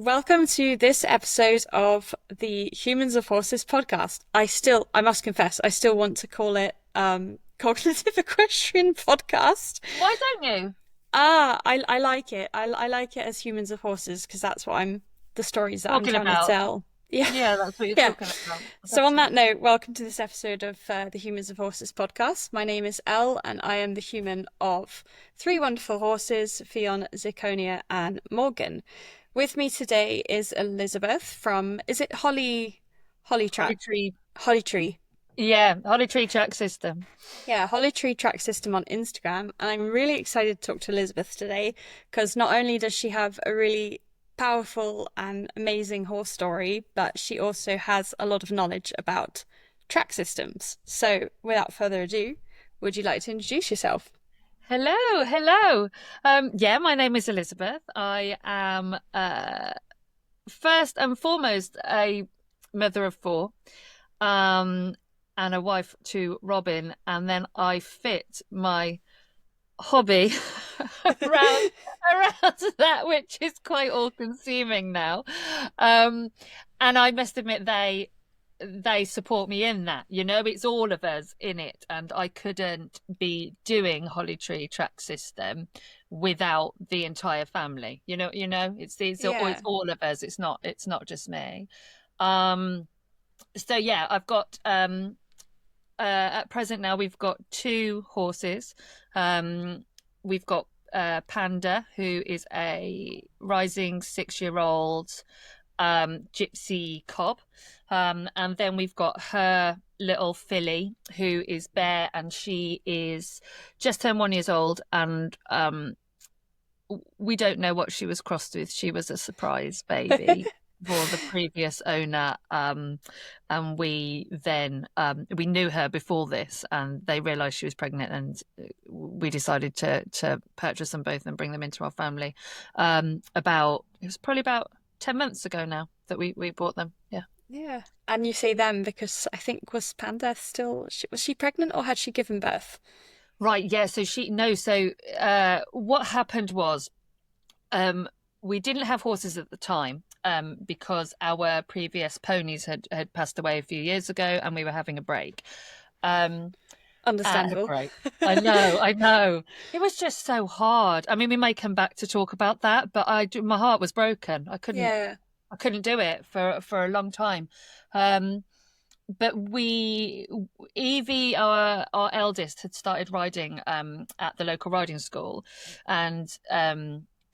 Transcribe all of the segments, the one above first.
Welcome to this episode of the Humans of Horses podcast. I must confess, I still want to call it Cognitive Equestrian Podcast. Why don't you? I like it. I like it as Humans of Horses because that's what the stories that I'm Talking trying to about. tell. Yeah, Yeah, that's what you're yeah. talking about. So on That's that note, welcome to this episode of the Humans of Horses podcast. My name is Elle, and I am the human of three wonderful horses, Fion, Zirconia, and Morgan. With me today is Elizabeth from, is it Holly Holly Track? Tree. Holly Tree. Yeah, Holly Tree track system. Yeah, Holly Tree Track System on Instagram. And I'm really excited to talk to Elizabeth today because not only does she have a really powerful and amazing horse story, but she also has a lot of knowledge about track systems. So without further ado, would you like to introduce yourself? Hello, hello. Yeah, my name is Elizabeth. I am first and foremost a mother of four, and a wife to Robin, and then I fit my hobby around around that, which is quite all consuming now. Um, and I must admit they support me in that. It's all of us in it, and I couldn't be doing Holly Tree track system without the entire family. It's Yeah. all of us. It's not just me. Um, so yeah, I've got at present now we've got two horses. We've got Panda, who is a rising 6-year-old gypsy cob. And then we've got her little filly, who is Bear, and she is just turned 1 year old. And we don't know what she was crossed with. She was a surprise baby for the previous owner. And we knew her before this, and they realized she was pregnant, and we decided to purchase them both and bring them into our family. It was probably about 10 months ago now that we bought them. Yeah. Yeah. And you say them because I think was Panda still, was she pregnant or had she given birth? Right, yeah. What happened was, we didn't have horses at the time, because our previous ponies had passed away a few years ago, and we were having a break. Um, a Understandable. break. I know, I know. It was just so hard. I mean, we may come back to talk about that, but my heart was broken. Yeah. I couldn't do it for a long time. Um, but Evie, our eldest, had started riding at the local riding school, and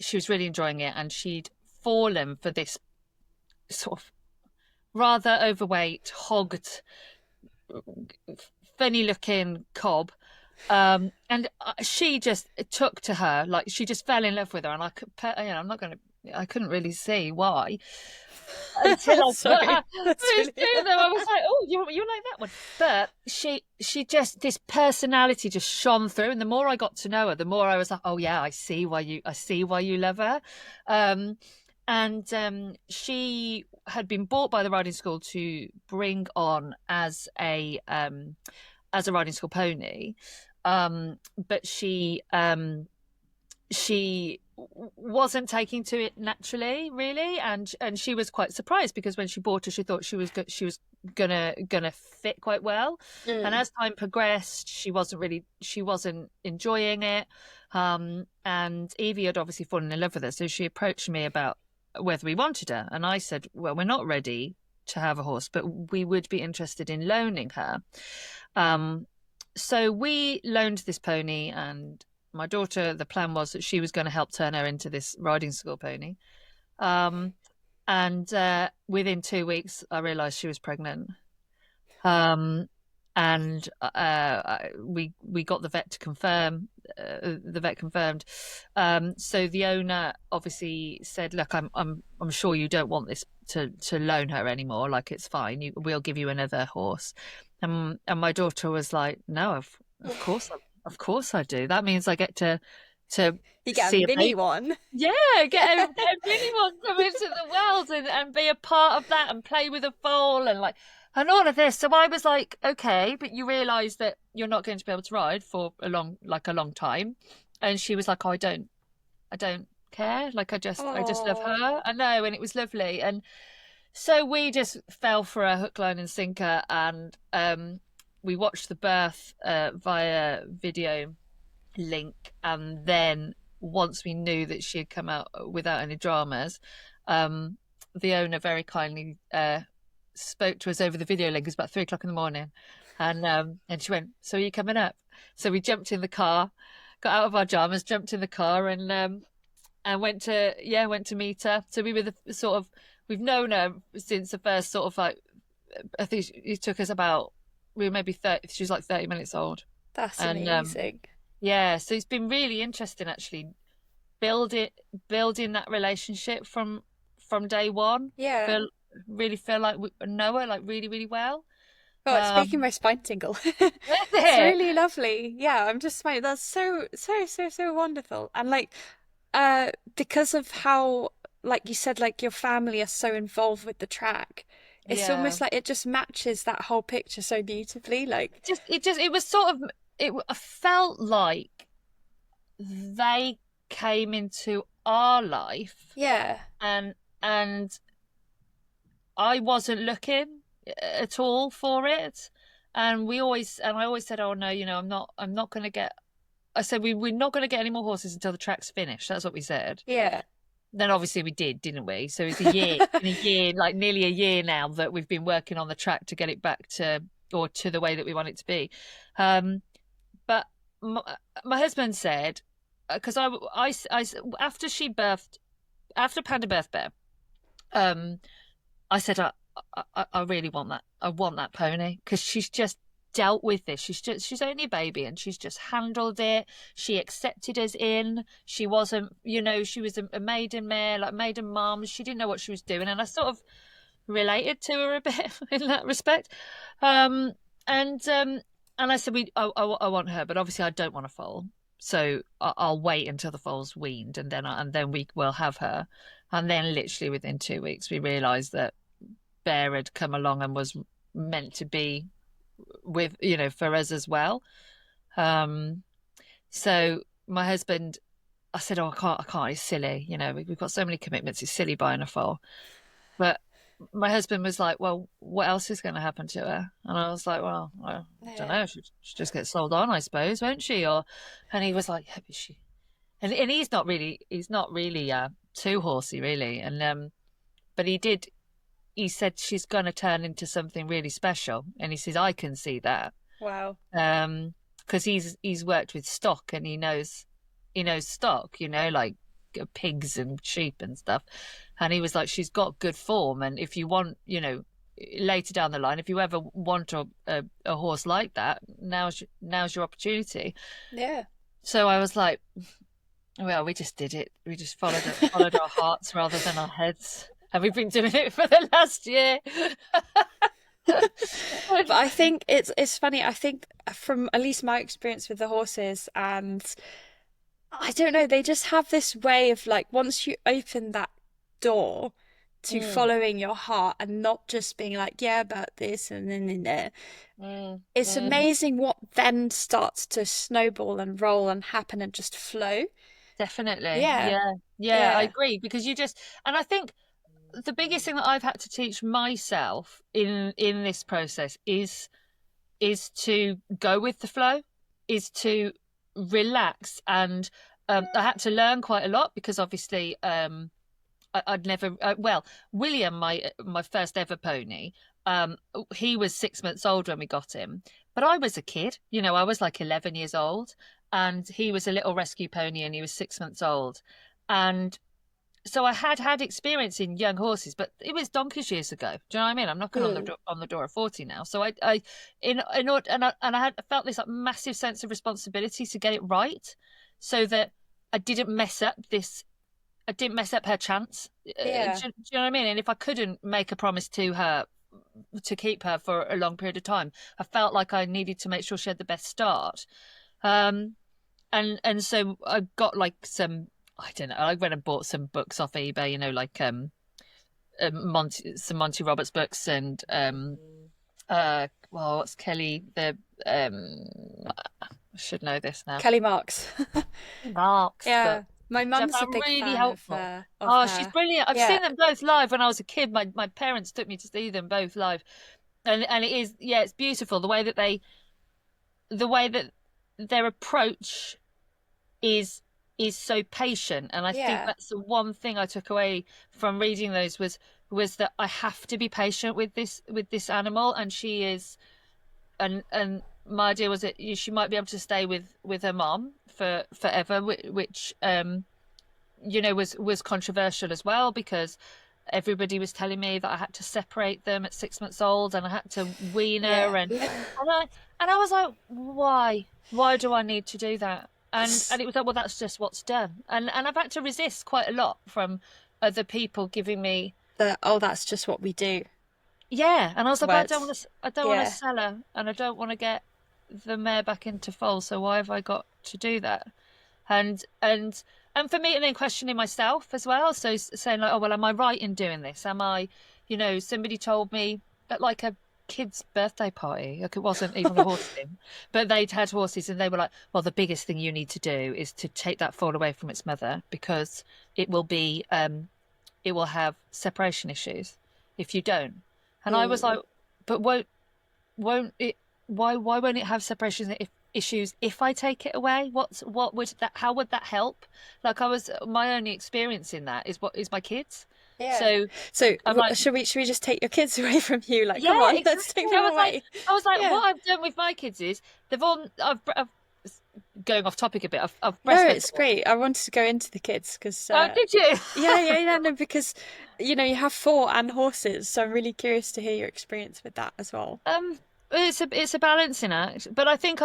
she was really enjoying it, and she'd fallen for this sort of rather overweight, hogged, funny looking cob. And she just took to her, like she just fell in love with her, and I couldn't really see why until I put Sorry. her That's through really them. I was like, "Oh, you like that one?" But she just, this personality just shone through, and the more I got to know her, the more I was like, "Oh yeah, I see why you love her." And she had been bought by the riding school to bring on as a riding school pony. But she wasn't taking to it naturally, really, and she was quite surprised because when she bought her, she thought she was gonna fit quite well. And Mm. as time progressed, she wasn't enjoying it. And Evie had obviously fallen in love with her, so she approached me about whether we wanted her, and I said, well, we're not ready to have a horse, but we would be interested in loaning her. So we loaned this pony, and my daughter, the plan was that she was going to help turn her into this riding school pony. Um, and within 2 weeks, I realised she was pregnant. Um, and we got the vet to confirm. The vet confirmed. So the owner obviously said, "Look, I'm sure you don't want this to loan her anymore. Like, it's fine. We'll give you another horse." And my daughter was like, "No, of course I do. That means I get to You get a see a mini baby. one. Yeah, get a mini one come into the world and be a part of that and play with a foal and all of this." So I was like, "Okay, but you realise that you're not going to be able to ride for a long time." And she was like, "Oh, I don't care. Like I just love Oh, her. I know, and it was lovely. And so we just fell for a hook, line, and sinker, and we watched the birth via video link, and then once we knew that she had come out without any dramas, um, the owner very kindly spoke to us over the video link. It was about 3 o'clock in the morning, and she went, "So are you coming up?" So we jumped in the car, got out of our pajamas, jumped in the car, and went to meet her. So we were the sort of we've known her since the first sort of like I think it took us about we were maybe 30. She was like 30 minutes old, that's and amazing. yeah, so it's been really interesting actually build it building that relationship from day one. Yeah. Feel really feel like we know her like really really well. Oh, it's making Um, my spine tingle. that's It's it. really lovely. Yeah, I'm just smiling. That's so wonderful. And like, because of how, like you said, like your family are so involved with the track, it's Yeah, almost like it just matches that whole picture so beautifully. Like, it was sort of it. I felt like they came into our life, yeah, and and I wasn't looking at all for it. And I always said, oh no, I'm not going to get. I said we're not going to get any more horses until the track's finished. That's what we said. yeah. Then obviously we did, didn't we? So it's a year, in a year, like nearly a year now that we've been working on the track to get it back to or to the way that we want it to be. Um, but my, my husband said, because after she birthed, after Panda birthed Bear, um, I said, I really want that. I want that pony because she's just dealt with this. She's only a baby and she's just handled it. She accepted us in. She wasn't, she was a maiden mare, like maiden mom. She didn't know what she was doing, and I sort of related to her a bit in that respect. Um, and um, and I said, I want her, but obviously I don't want a foal. So I'll wait until the foal's weaned, and then we will have her. And then literally within 2 weeks, we realised that Bear had come along and was meant to be with for us as well. Um, so my husband, I said, "Oh, I can't. It's silly. We've got so many commitments. It's silly buying a foal." But my husband was like, "Well, what else is going to happen to her?" And I was like, "Well, I don't Yeah. know. She just get sold on, I suppose, won't she?" And he was like, "Yeah, but she." And he's not really too horsey really. But he did. He said she's going to turn into something really special, and he says I can see that. Wow. Because he's worked with stock and he knows stock, like pigs and sheep and stuff. And he was like, she's got good form, and if you want, later down the line, if you ever want a horse like that, now's your opportunity. Yeah. So I was like, well, we just did it. We just followed our hearts rather than our heads. And we've been doing it for the last year. But I think it's funny. I think from at least my experience with the horses, and I don't know, they just have this way of like once you open that door to Mm, following your heart and not just being like, yeah, about this and then in there. mm, It's mm. amazing what then starts to snowball and roll and happen and just flow. Definitely. Yeah, Yeah. Yeah, I yeah, agree because and I think the biggest thing that I've had to teach myself in this process is to go with the flow, is to relax. And I had to learn quite a lot because obviously I'd never well, William, my first ever pony, he was 6 months old when we got him, but I was a kid, I was like 11 years old, and he was a little rescue pony and he was 6 months old. And so I had experience in young horses, but it was donkey's years ago. Do you know what I mean? I'm knocking on the mm, door of 40 now. So I in order and I had felt this like massive sense of responsibility to get it right, so that I didn't mess up this. I didn't mess up her chance. yeah, Do you know what I mean? And if I couldn't make a promise to her to keep her for a long period of time, I felt like I needed to make sure she had the best start. Um, and so I got like some, I don't know, I went and bought some books off eBay, like some Monty Roberts books, and well, what's Kelly the I should know this now. Kelly Marks. Mark's Yeah, book. My So mum's a I'm big really fan helpful. of Oh, she's her. brilliant. I've Yeah, seen them both live when I was a kid. My parents took me to see them both live. And it is, yeah, it's beautiful the way that their approach is is so patient. And I think yeah, that's the one thing I took away from reading those was that I have to be patient with this animal, and she is. And my idea was that she might be able to stay with her mom for forever, which was controversial as well, because everybody was telling me that I had to separate them at 6 months old, and I had to wean yeah. her, and I was like, why? Why do I need to do that? And it was like, well, that's just what's done. And I've had to resist quite a lot from other people giving me, Oh, that's just what we do. yeah. And I was like, but Words. I don't want to Yeah. sell her, and I don't want to get the mare back into foal. So why have I got to do that? and and and for me, and then questioning myself as well, so saying like, oh well, am I right in doing this? Am I, somebody told me at like a kid's birthday party, like it wasn't even a horse thing, but they'd had horses, and they were like, well, the biggest thing you need to do is to take that foal away from its mother, because it will be it will have separation issues if you don't. And I was Mm. like, but won't it, why won't it have separation issues if I take it away? What would that, how would that help? Like, my only experience in that is what is my kids. Yeah. So So I'm like, should we just take your kids away from you? Like, come yeah, on, let's exactly. take them away. I was like, Yeah. what I've done with my kids is I've going off topic a bit. I've No, breastfed it's them all. great. I wanted to go into the kids because, Oh, did you? yeah, yeah, yeah, no, because you have four and horses, so I'm really curious to hear your experience with that as well. Um, it's a balancing act, but I think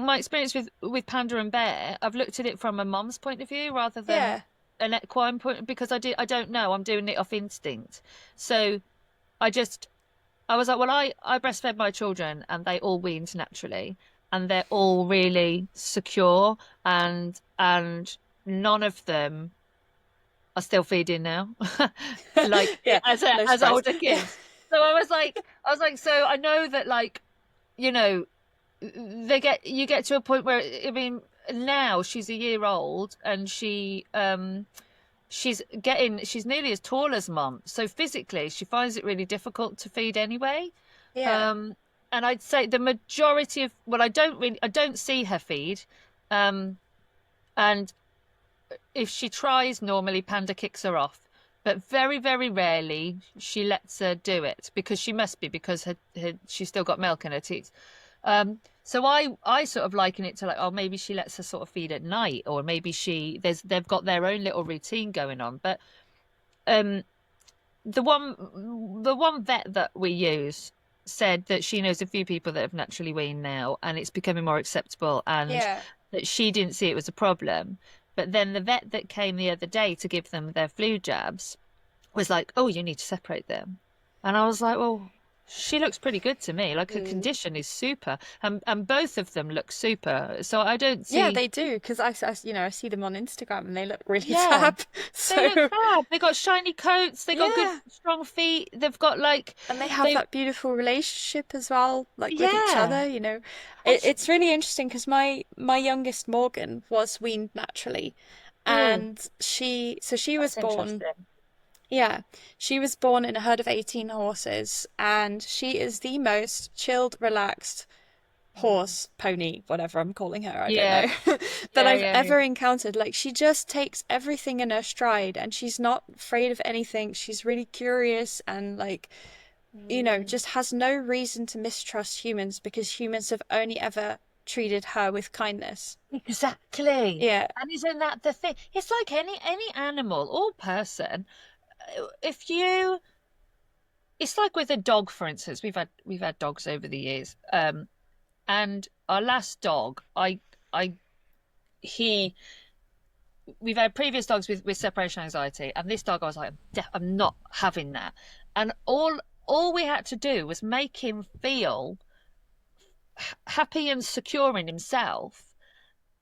my experience with Panda and Bear, I've looked at it from a mom's point of view rather than Yeah, an equine point, because I don't know, I'm doing it off instinct. So I just I was like, well, I breastfed my children, and they all weaned naturally, and they're all really secure, and none of them are still feeding now, like yeah, no as surprise. older Yeah, kids. So I was like, so I know that, like, you know, you get to a point where, I mean, now she's a year old, and she's nearly as tall as mom. So physically, she finds it really difficult to feed anyway. yeah, Um, and I'd say the majority of, well, I don't see her feed. Um, and if she tries, normally Panda kicks her off. But very, very rarely she lets her do it, because she must be, because she's still got milk in her teeth. So I sort of liken it to like, oh, maybe she lets her sort of feed at night, or maybe they've got their own little routine going on. But um, the one vet that we use said that she knows a few people that have naturally weaned now, and it's becoming more acceptable, and yeah. that she didn't see it was a problem. But then the vet that came the other day to give them their flu jabs was like, oh, you need to separate them. And I was like, well, she looks pretty good to me. Like, her Mm. condition is super, and both of them look super. So I don't Yeah, see. they do because I see them on Instagram and they look really Yeah, fab. they look So fab. They got shiny coats. They got good, yeah, strong feet. They've got like and they have they, that beautiful relationship as well, like with each yeah. other. And It's really interesting because my youngest Morgan was weaned naturally, oh, and she was that's born. interesting. Yeah, she was born in a herd of 18 horses, and she is the most chilled, relaxed horse, pony, whatever I'm calling her, I don't Yeah, know, that yeah, I've yeah, yeah. ever encountered. Like, she just takes everything in her stride and she's not afraid of anything. She's really curious and, like, Mm. just has no reason to mistrust humans because humans have only ever treated her with kindness. Exactly. Yeah, And isn't that the thing? It's like any animal or person. If you, it's like with a dog, for instance. We've had dogs over the years. And our last dog, I he we've had previous dogs with separation anxiety, and this dog I was like, I'm not having that. And all we had to do was make him feel happy and secure in himself,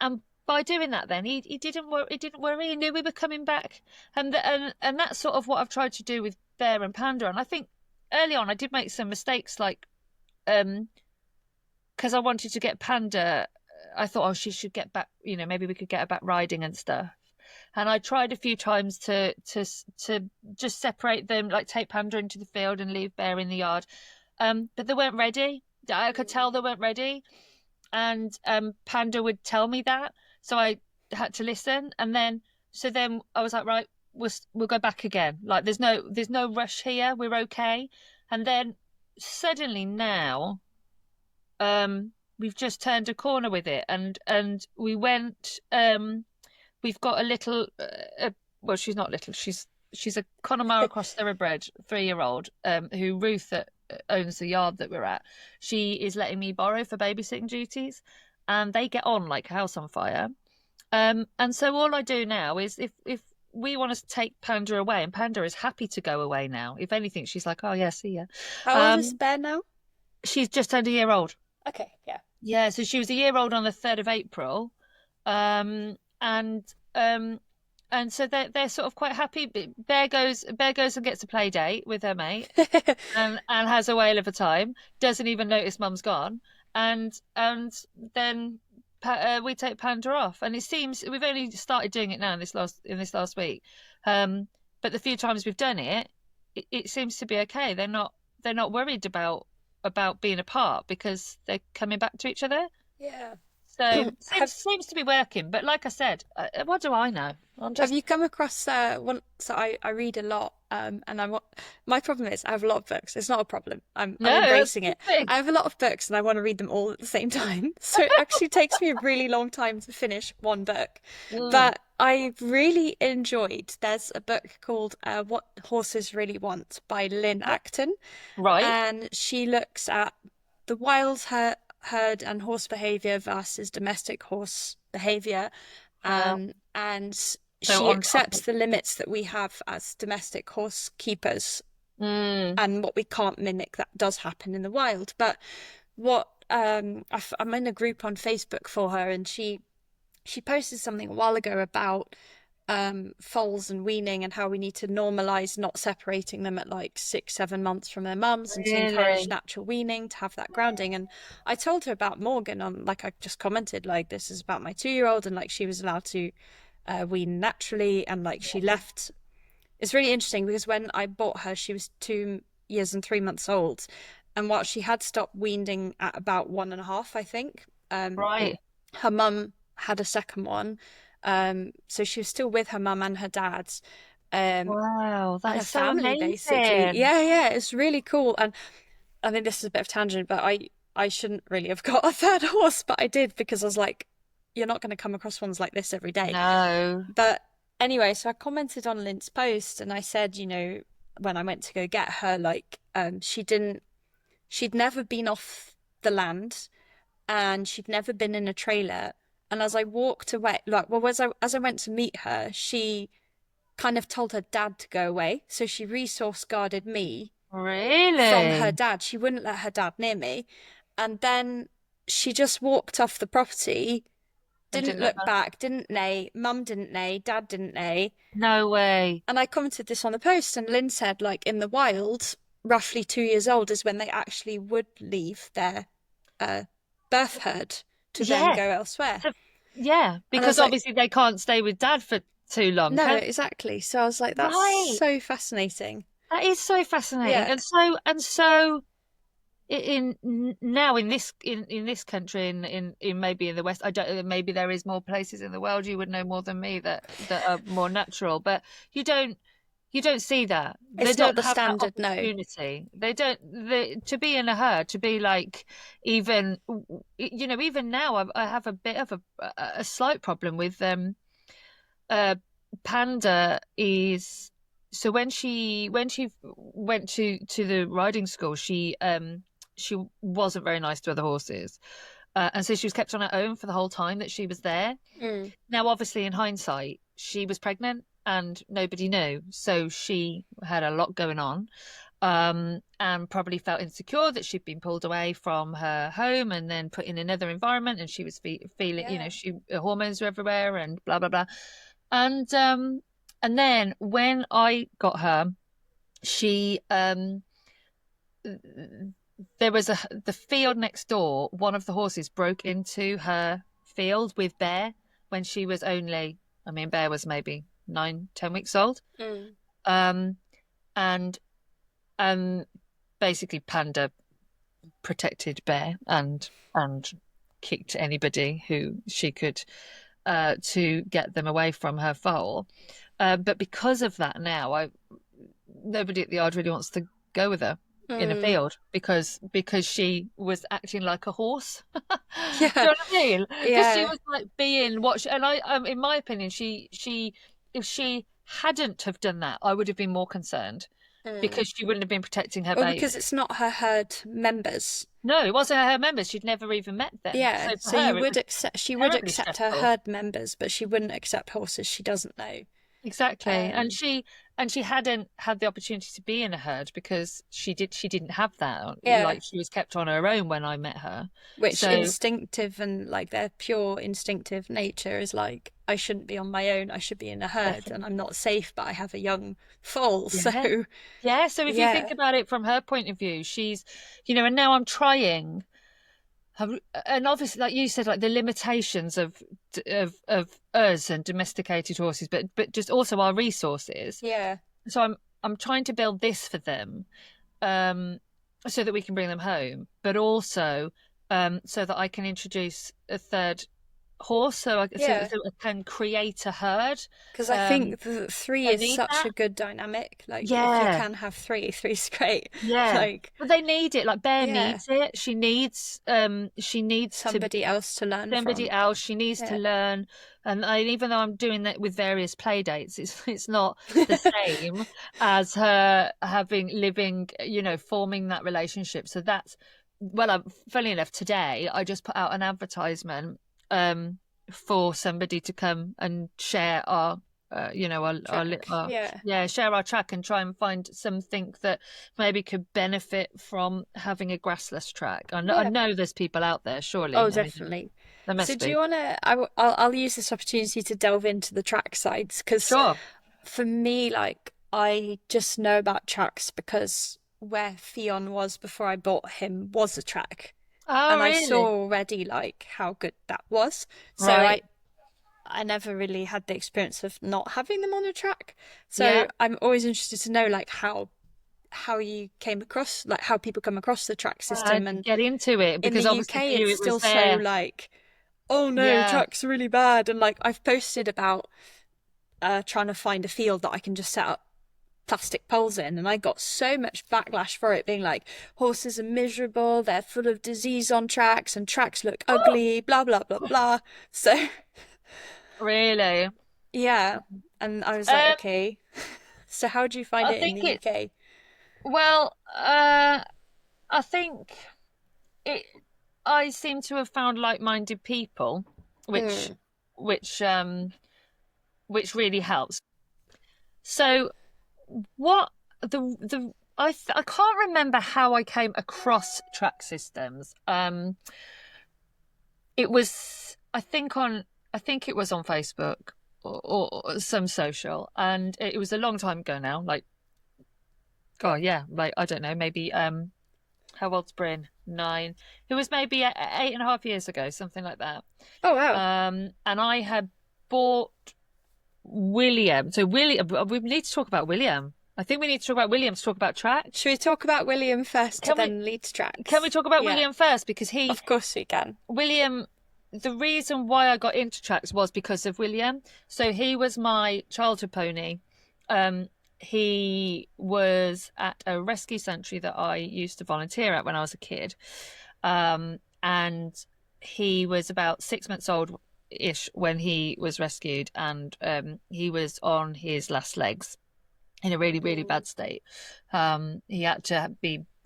and by doing that, then he didn't worry. He knew we were coming back, and that's sort of what I've tried to do with Bear and Panda. And I think early on I did make some mistakes, like um because I wanted to get Panda. I thought, oh, she should get back. Maybe we could get her back riding and stuff. And I tried a few times to just separate them, like take Panda into the field and leave Bear in the yard. But they weren't ready. I could tell they weren't ready, and Panda would tell me that, so I had to listen. And then I was like, right, we'll go back again. Like there's no rush here. We're okay. And then suddenly now, we've just turned a corner with it, and we went. We've got a little. Well, she's not little. She's a Connemara cross thoroughbred 3-year old, who Ruth owns the yard that we're at. She is letting me borrow for babysitting duties, and they get on like a house on fire. And so all I do now is if we want to take Panda away, and Panda is happy to go away now. If anything, she's like, oh yeah, see ya. How old is Bear now? She's just turned a year old. Okay, yeah. Yeah, so she was a year old on the 3rd of April. Um, and um, and so they're sort of quite happy. Bear goes and gets a play date with her mate, and has a whale of a time. Doesn't even notice Mum's gone, and then we take Panda off. And it seems we've only started doing it now in this last week. But the few times we've done it, it seems to be okay. They're not worried about being apart because they're coming back to each other. Yeah. So Have seems to be working. But like I said, what do I know? I'm Have just you come across one? So I read a lot, and my problem is I have a lot of books. It's not a problem. I'm no, that's embracing a good it. thing. I have a lot of books, and I want to read them all at the same time. So it actually takes me a really long time to finish one book. Mm, But I really enjoyed. There's a book called "What Horses Really Want" by Lynn Acton, right. and she looks at the wild herd and horse behavior versus domestic horse behavior, Wow. and So she on accepts topic. the limits that we have as domestic horse keepers Mm, and what we can't mimic that does happen in the wild. But what I'm in a group on Facebook for her, and she posted something a while ago about foals and weaning and how we need to normalize not separating them at like 6, 7 months from their mums and to encourage really? natural weaning to have that grounding. And I told her about Morgan on, like, I just commented like this is about my 2 year old, and like she was allowed to wean naturally, and like she left. It's really interesting because when I bought her she was 2 years and 3 months old, and while she had stopped weaning at about 1.5, I think, um Right. her mum had a second one. So she was still with her mum and her dad, Wow, and that her is so family, basically. amazing. Yeah, yeah, it's really cool. And I think this is a bit of tangent, but I shouldn't really have got a third horse, but I did because I was like, you're not going to come across ones like this every day. No. But anyway, so I commented on Lynn's post, and I said, when I went to go get her, like, she'd never been off the land, and she'd never been in a trailer. And as I walked away, like, well, as I went to meet her, she kind of told her dad to go away. So she resource guarded me from her Really? dad. She wouldn't let her dad near me. And then she just walked off the property, I didn't didn't look look back. back, didn't neigh, mum didn't neigh, dad didn't neigh. No way. And I commented this on the post, and Lynn said, like, in the wild, roughly 2 years old is when they actually would leave their uh, birth herd to then Yeah. go elsewhere. So, yeah, And I because was like, obviously they can't stay with dad for too long, no, can exactly. So I was like, that's right. so fascinating. That is so fascinating. Yeah, And so now in this country in maybe in the West, I don't, maybe there is more places in the world, you would know more than me, that are more natural, but you don't see that. They it's not don't the have that standard, no. opportunity. They don't, to be in a herd, to be like, even even now I have a bit of a slight problem with uh Panda. Is So when she went to the riding school, she wasn't very nice to other horses, and so she was kept on her own for the whole time that she was there. Mm. Now, obviously, in hindsight, she was pregnant and nobody knew, so she had a lot going on, and probably felt insecure that she'd been pulled away from her home and then put in another environment, and she was feeling, Yeah. her hormones were everywhere and blah blah blah, and then when I got her, she there was the field next door. One of the horses broke into her field with Bear when she was only I mean, Bear was maybe 9, 10 weeks old. Mm. Um, and basically Panda protected Bear and kicked anybody who she could to get them away from her foal. But because of that, now nobody at the yard really wants to go with her in a Mm. field because she was acting like a horse. Do you Yeah. know what I mean? Because she Yeah. was like being watched, and I, in my opinion, she if she hadn't have done that, I would have been more concerned Mm. because she wouldn't have been protecting her Well, baby. because it's not her herd members. No, it wasn't her members. She'd never even met them. Yeah, So for so you her, it would was accept she would terribly accept her stressful. herd members, but she wouldn't accept horses she doesn't know. Exactly. Um, And she hadn't had the opportunity to be in a herd because she didn't have that. yeah, Like she was kept on her own when I met her. which So instinctive and like their pure instinctive nature is like I shouldn't be on my own, I should be in a herd and definitely, I'm not safe, but I have a young foal. So yeah. Yeah. So if you think yeah, about it from her point of view, she's, and now I'm trying. And obviously, like you said, like the limitations of us and domesticated horses, but just also our resources. yeah, So I'm trying to build this for them, um, so that we can bring them home, but also so that I can introduce a third horse, yeah. so I can create a herd. Because I Um, think the three they is need such that. a good dynamic. Like if you Yeah, can have three, three's great. yeah. Like But they need it. Like Bear yeah, needs it. She needs to somebody else to learn somebody from. else. She needs to Yeah. learn. And even though I'm doing that with various play dates, it's not the same as her having living, forming that relationship. So that's well, funny enough, today I just put out an advertisement for somebody to come and share Track. Yeah. yeah, share our track and try and find something that maybe could benefit from having a grassless track. I Yeah. know there's people out there, Oh, surely. I mean, definitely. there So must do be. you want to I'll use this opportunity to delve into the track sides because Sure. for me like I just know about tracks because where Theon was before I bought him was a track Oh, and I saw really? already like how good that was. So Right. I never really had the experience of not having them on a track. So Yeah. I'm always interested to know like how you came across like how people come across the track system and Get into it in the because obviously for UK you it's it was still so there. like oh no Yeah. track's really bad and like I've posted about trying to find a field that I can just set up plastic poles in and I got so much backlash for it being like horses are miserable, they're full of disease on tracks and tracks look ugly, blah blah blah blah. So Really. yeah, and I was like Um, okay. So how do you find I it in think the it's UK? well, I think it I seem to have found like-minded people, which Mm, which um which really helps. So what I can't remember how I came across track systems. It was I think it was on Facebook or some social, and it was a long time ago now. Like, God, yeah, like I don't know, maybe how old's Bryn? 9. It was maybe 8.5 years ago, something like that. oh wow. And I had bought William. So William, we need to talk about William. I think we need to talk about William to talk about track. Should we talk about William first to Can we then lead to can we tracks? talk about Yeah, William first? Because of course we can. William, the reason why I got into tracks was because of William. So he was my childhood pony. He was at a rescue sanctuary that I used to volunteer at when I was a kid. And he was about 6 months old ish when he was rescued, and he was on his last legs in a really, really Mm. bad state. He had to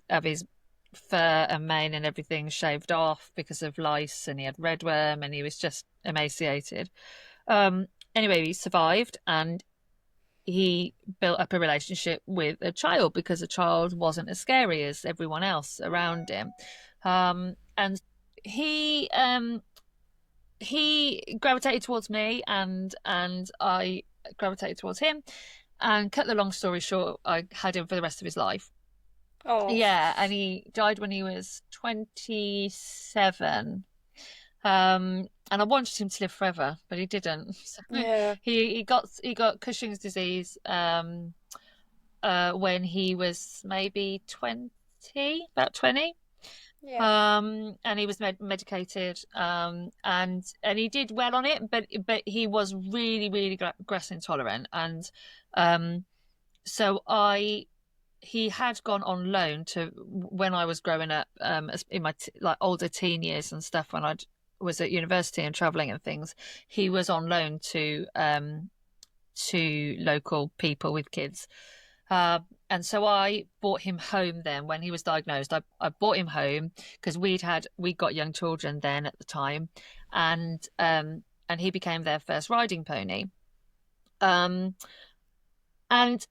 have his fur and mane and everything shaved off because of lice, and he had redworm, and he was just emaciated. Anyway, he survived, and he built up a relationship with a child because the child wasn't as scary as everyone else around him. And he gravitated towards me, and I gravitated towards him. And cut the long story short, I had him for the rest of his life. Oh, Yeah, and he died when he was 27. Um, and I wanted him to live forever, but he didn't. So Yeah. he got Cushing's disease when he was maybe 20, about 20. Yeah. And he was medicated, and he did well on it, but he was really, really grass intolerant, and um, so I he had gone on loan to when I was growing up, in my like older teen years and stuff, when I was at university and traveling and things. He was on loan to local people with kids. And so I brought him home then when he was diagnosed. I brought him home because we got young children then at the time, and he became their first riding pony. Um, and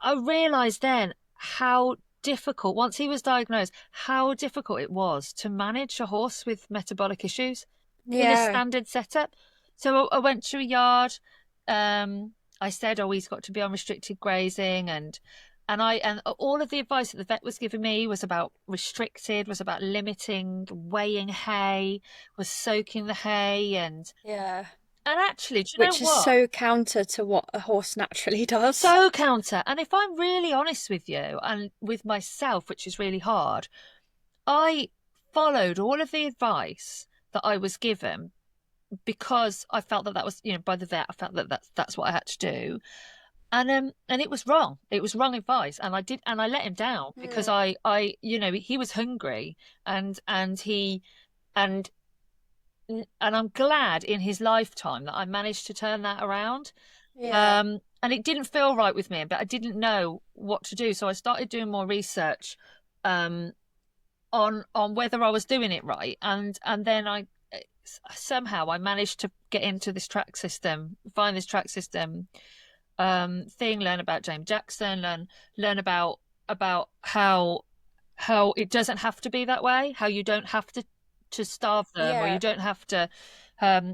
I realised then how difficult, once he was diagnosed, how difficult it was to manage a horse with metabolic issues in a Yeah. standard setup. So I went to a yard. I said, "Oh, he's got to be on restricted grazing," and all of the advice that the vet was giving me was about restricted, was about limiting, weighing hay, was soaking the hay, Yeah. and actually, do you know Which is what? so counter to what a horse naturally does. So counter. And if I'm really honest with you and with myself, which is really hard, I followed all of the advice that I was given because I felt that was, by the vet. I felt that that's what I had to do, and it was wrong. It was wrong advice, and I let him down because Mm. he was hungry, and he and and I'm glad in his lifetime that I managed to turn that around. Yeah. And it didn't feel right with me, but I didn't know what to do, so I started doing more research um, on whether I was doing it right, and then I somehow I managed to get into this track system, find this track system thing, learn about James Jackson, learn about how it doesn't have to be that way, how you don't have to starve them, or you Yeah. don't have to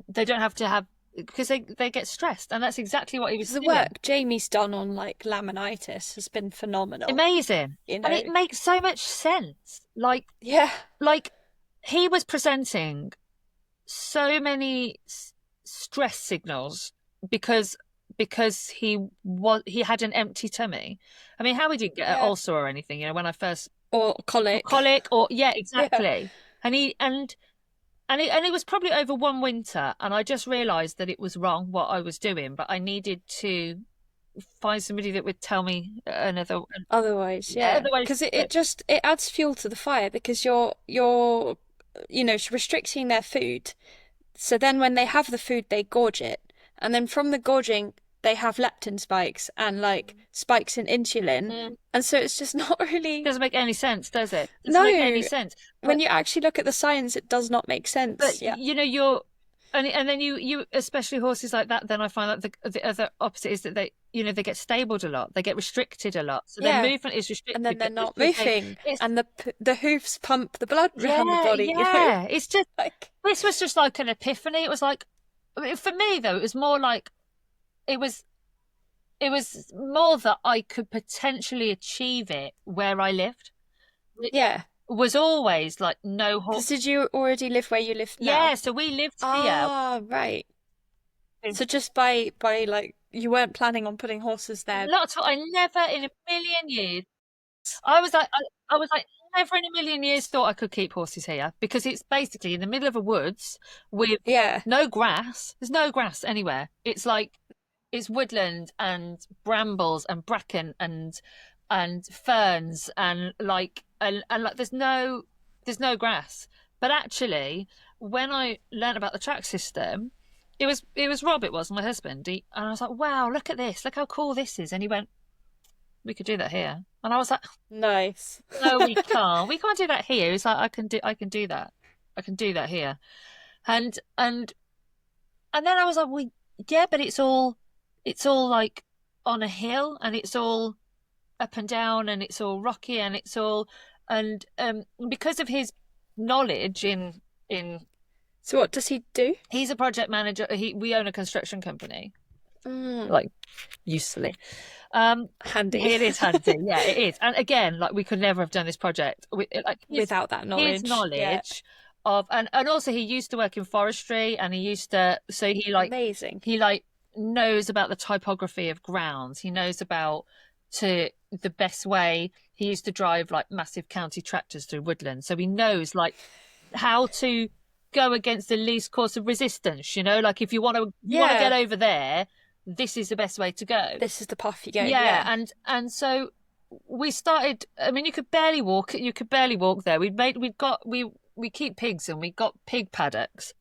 they don't have to have, because they get stressed, and that's exactly what he was Because the doing. work Jamie's done on like laminitis has been phenomenal, Amazing. you And know? it makes so much sense. Yeah. Like he was presenting so many stress signals because he had an empty tummy. I mean, how he didn't get an Yeah. ulcer or anything, when I first, Or or colic. colic, or yeah, Yeah. exactly. And he and it was probably over one winter, and I just realized that it was wrong what I was doing, but I needed to find somebody that would tell me Otherwise, yeah. other ways Because to do it. it adds fuel to the fire because you're restricting their food. So then when they have the food, they gorge it. And then from the gorging, they have leptin spikes and like spikes in insulin. Mm. And so it's just not really. Doesn't make any sense, does it? Doesn't make any No, sense. when you actually look at the science, it does not make But sense. Yeah. you're, and then you especially horses like that, then I find that the other opposite is that they get stabled a lot, they get restricted a lot, so their Yeah. movement is And then restricted they're not because they moving, it's and the hoofs pump the blood around the yeah, body. yeah, it's just, Like, this was just like an epiphany. It was like, I mean, for me though, it was more like, it was it was more that I could potentially achieve it where I lived. It yeah. was always like no Because horse. did you already live where you live Yeah, now? so we lived here. Ah, right. So just by like you weren't planning on putting horses there. Not at all. I never in a million years. I was like, I was like, never in a million years thought I could keep horses here, because it's basically in the middle of a woods with Yeah. no grass. There's no grass anywhere. It's like it's woodland and brambles and bracken and ferns and like there's no grass. But actually, when I learned about the track system, it was Rob, it was my husband, and I was like, wow, look at this, look how cool this is. And he went, we could do that here. And I was like, Nice. no, we can't do that here. It's like, I can do that. I can do that here. And and and then I was like, well, yeah, but it's all like on a hill, and it's all up and down, and it's all rocky, and it's all, and because of his knowledge in So what does he do? he's a project manager. We own a construction company, Mm, like, usefully. Um, handy. it is handy, yeah, it is. And again, like, we could never have done this project with, like, his Without that his knowledge. Yeah. knowledge and also he used to work in forestry, and he used to, so Amazing. he like knows about the typography of grounds. He knows about to the best way. He used to drive like massive county tractors through woodland, so he knows like how to go against the least course of resistance. Like if you want to get Yeah. over there, this is the best way to go. This is the path you go. Yeah, Yeah. and so we started. I mean, you could barely walk. You could barely walk there. We keep pigs, and we got pig paddocks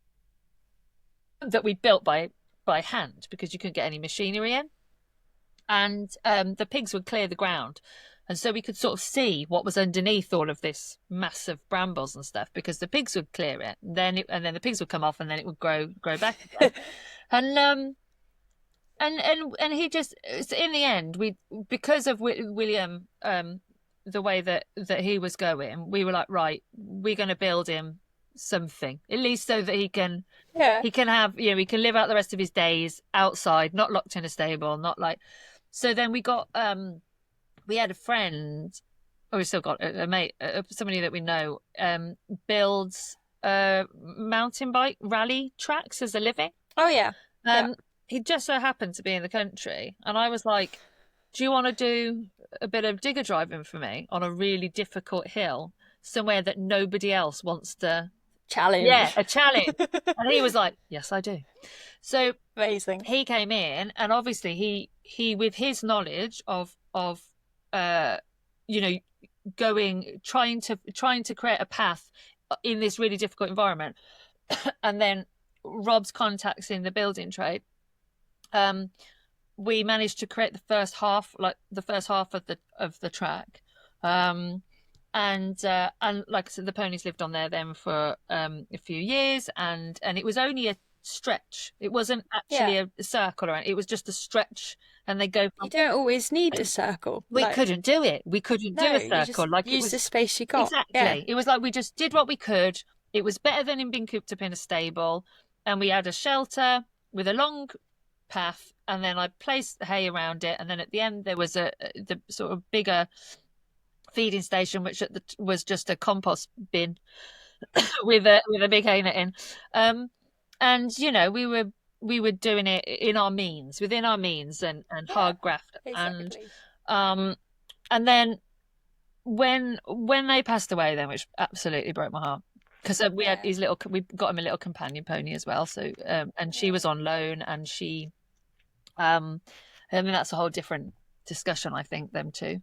that we built by hand because you couldn't get any machinery in, and the pigs would clear the ground, and so we could sort of see what was underneath all of this massive brambles and stuff because the pigs would clear it, and then the pigs would come off, and then it would grow back again, and he just, in the end, we, because of William, the way that he was going, we were like, right, we're going to build him something, at least so that Yeah. he can have, he can live out the rest of his days outside, not locked in a stable, not like. So then we had a friend, or we still got a mate, somebody that we know, builds mountain bike rally tracks as a living. Oh yeah. Yeah. He just so happened to be in the country, and I was like, do you want to do a bit of digger driving for me on a really difficult hill somewhere that nobody else wants to? Challenge. Yeah, a challenge. And he was like, yes, I do. So Amazing. he came in, and obviously he with his knowledge of trying to create a path in this really difficult environment, and then Rob's contacts in the building trade, we managed to create the first half of the track, and like I said, the ponies lived on there then for a few years, and it was only a stretch. It wasn't actually a circle, or it was just a stretch, and they go. You don't always need a circle. We couldn't do it. We couldn't do a circle. Like use the space you got. Exactly. Yeah. It was like we just did what we could. It was better than in being cooped up in a stable, and we had a shelter with a long path, and then I placed hay around it, and then at the end there was the sort of bigger feeding station, which was just a compost bin with a big hay net in, and we were doing it within our means, and hard graft, exactly. and then when they passed away, then, which absolutely broke my heart. Because we got him a little companion pony as well. So, and she was on loan, and she, I mean, that's a whole different discussion, I think, them two.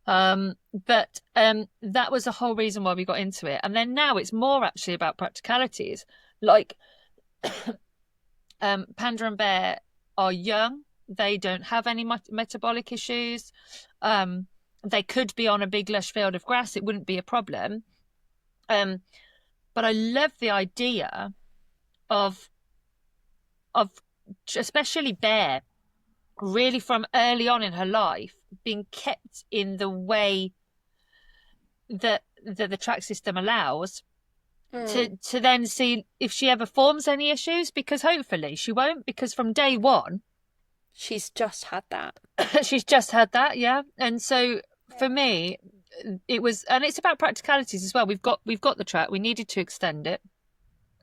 But that was the whole reason why we got into it. And then now it's more actually about practicalities. Like, Panda and Bear are young. They don't have any metabolic issues. They could be on a big lush field of grass. It wouldn't be a problem. But I love the idea of especially Bear, really from early on in her life, being kept in the way that the track system allows, to then see if she ever forms any issues, because hopefully she won't, because from day one she's just had that. Yeah. And so for me, it was, and it's about practicalities as well. We've got the track. We needed to extend it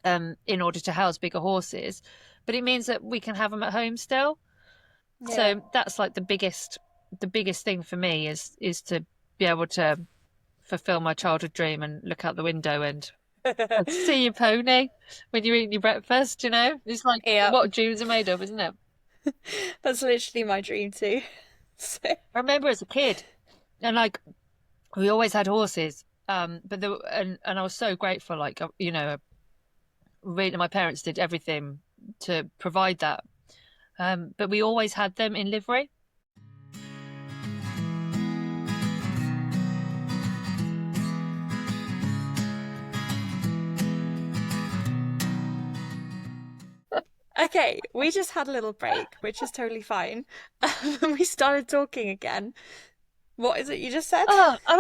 in order to house bigger horses, but it means that we can have them at home still. Yeah. So that's like the biggest thing for me is to be able to fulfill my childhood dream and look out the window and see your pony when you're eating your breakfast. It's like what dreams are made of, isn't it? That's literally my dream too. So I remember as a kid, and like, we always had horses, but and I was so grateful. Like, really, my parents did everything to provide that. But we always had them in livery. Okay, we just had a little break, which is totally fine. We started talking again. What is it you just said? Oh, I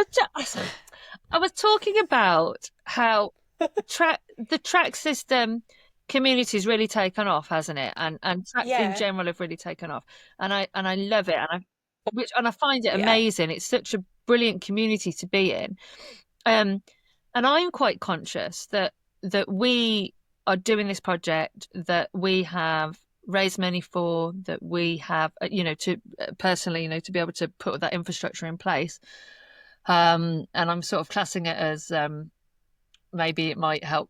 was talking about how the track system community has really taken off, hasn't it? And tracks in general have really taken off. And I love it. And I find it amazing. It's such a brilliant community to be in. And I'm quite conscious that that we are doing this project, that we have raised money for, that we have, to personally, to be able to put that infrastructure in place. And I'm sort of classing it as maybe it might help.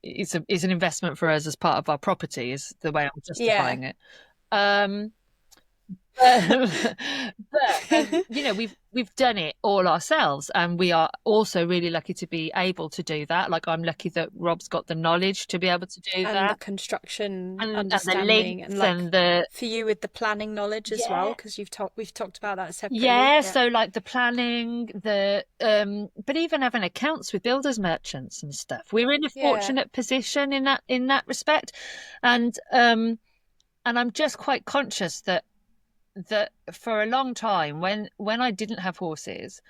It's an investment for us as part of our property, is the way I'm Yeah. justifying it. Um, but, we've done it all ourselves, and we are also really lucky to be able to do that. Like, I'm lucky that Rob's got the knowledge to be able to do And the that, construction and the understanding, and links like and the for you with the planning knowledge as well, yeah. because we've talked about that separately. Yeah, Yeah. so like the planning, but even having accounts with builders merchants and stuff. We're in a Yeah. fortunate position in that respect. And I'm just quite conscious that for a long time, when I didn't have horses,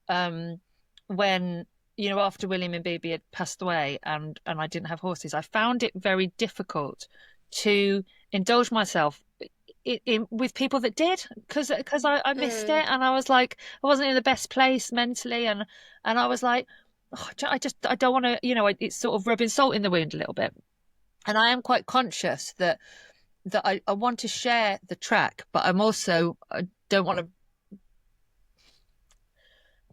um when after William and Bibi had passed away, and I didn't have horses, I found it very difficult to indulge myself with people that did, because I missed Mm. it, and I was like, I wasn't in the best place mentally, and I was like, oh, I don't want to, it's sort of rubbing salt in the wound a little bit. And I am quite conscious that I want to share the track, but I don't want to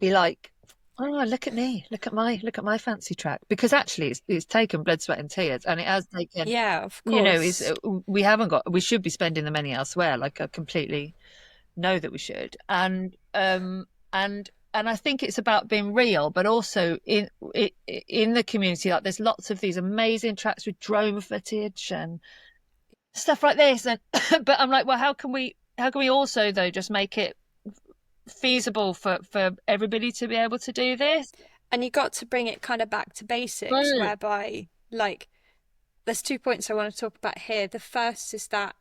be like, oh, look at my fancy track, because actually it's taken blood, sweat, and tears, and it has taken, Yeah, of is course. we should be spending the money elsewhere. Like, I completely know that we should, and I think it's about being real, but also in the community. Like, there's lots of these amazing tracks with drone footage and stuff like this, and but I'm like, well, how can we also, though, just make it feasible for everybody to be able to do this? And you got to bring it kind of back to basics, Mm. whereby, like, there's 2 points I want to talk about here. The first is that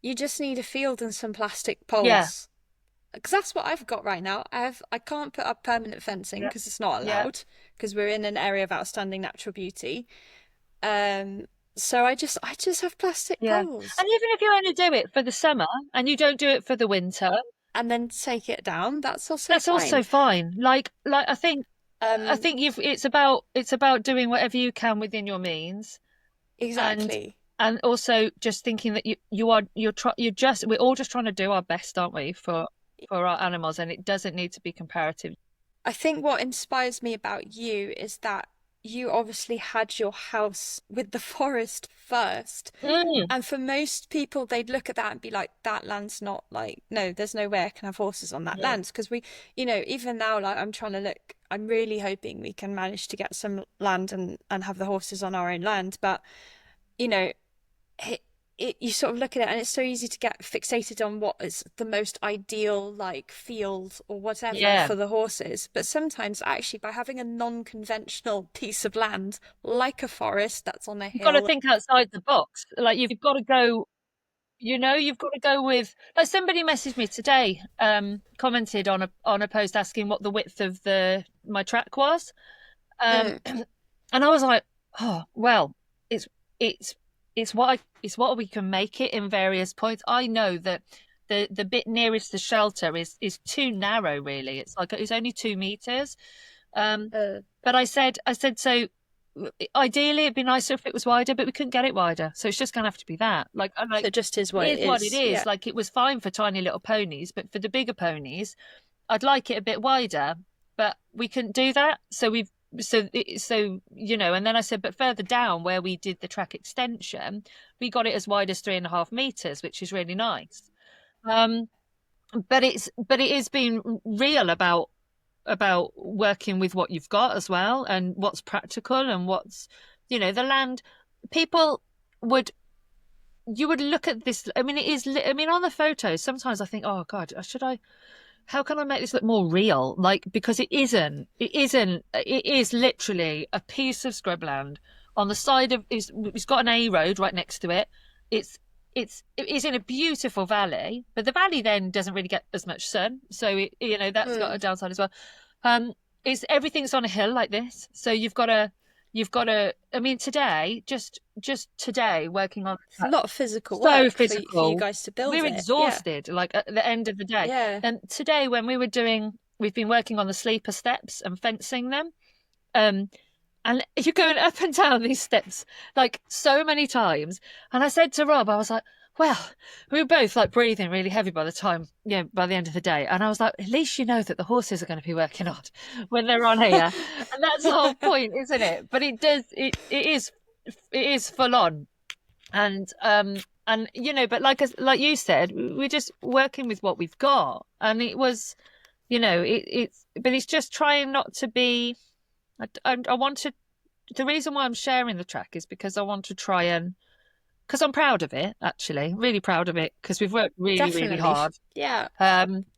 you just need a field and some plastic Yeah, poles. Because that's what I've got right now. I can't put up permanent fencing yeah, because it's not yeah, allowed, because we're in an area of outstanding natural beauty. Um, so I just have plastic yeah. poles And even if you only do it for the summer and you don't do it for the winter, and then take it down. That's also that's also fine. fine. Like I Um, think it's about doing whatever you can within your means, and exactly. and also just thinking that we're all just trying to do our best, aren't we, for our animals, and it doesn't need to be comparative. I think what inspires me about you is that you obviously had your house with the forest first. Mm, And for most people, they'd look at that and be like, that land's not like, no, there's no way I can have horses on that yeah. land. Because even now, like, I'm trying to look, I'm really hoping we can manage to get some land and have the horses on our own land. But, you know, it, you sort of look at it and it's so easy to get fixated on what is the most ideal, like, field or whatever Yeah. for the horses. But sometimes, actually, by having a non-conventional piece of land, like a forest that's on a You've got to hill. think outside the box. Like, you've got to go, you've got to go with, like, somebody messaged me today, commented on a post asking what the width of the my track was. Um, Mm, and I was like, oh, well, it's it's it's what we can make it in various points. I know that the bit nearest the shelter is too narrow, really. It's only 2 meters. Um, uh, but I said so. Ideally, it'd be nicer if it was wider, but we couldn't get it wider, so it's just gonna have to be that. Like, I'm so like, it just is it what it is what it is. is. Yeah. Like, it was fine for tiny little ponies, but for the bigger ponies, I'd like it a bit wider. But we couldn't do that, and then I said, but further down where we did the track extension, we got it as wide as 3.5 meters, which is really nice. Um, but it is being real about working with what you've got as well, and what's practical, and what's, the land. People would you would look at this. I mean, on the photos, sometimes I think, oh God, how can I make this look more real? Like, because it is literally a piece of scrubland on the side of, it's got an A road right next to it. It is in a beautiful valley, but the valley then doesn't really get as much sun, so that's got a Mm. downside as well. It's everything's on a hill like this, so you've got to. I mean, today, just today, working on It's a lot of physical so work for you physical. guys to build We're it. Yeah. exhausted, like, at the end of the day. Yeah. And today, we've been working on the sleeper steps and fencing them. Um, And you're going up and down these steps like so many times. And I said to Rob, I was like, well, we were both like breathing really heavy by the time, by the end of the day. And I was like, at least you know that the horses are going to be working hard when they're on here. And that's the whole point, isn't it? But it is full on. And but like you said, we're just working with what we've got. And it was, but it's just trying not to be. I want to. The reason why I'm sharing the track is because I want to try and because I'm proud of it, actually, really proud of it because we've worked really, really Definitely. hard. Yeah.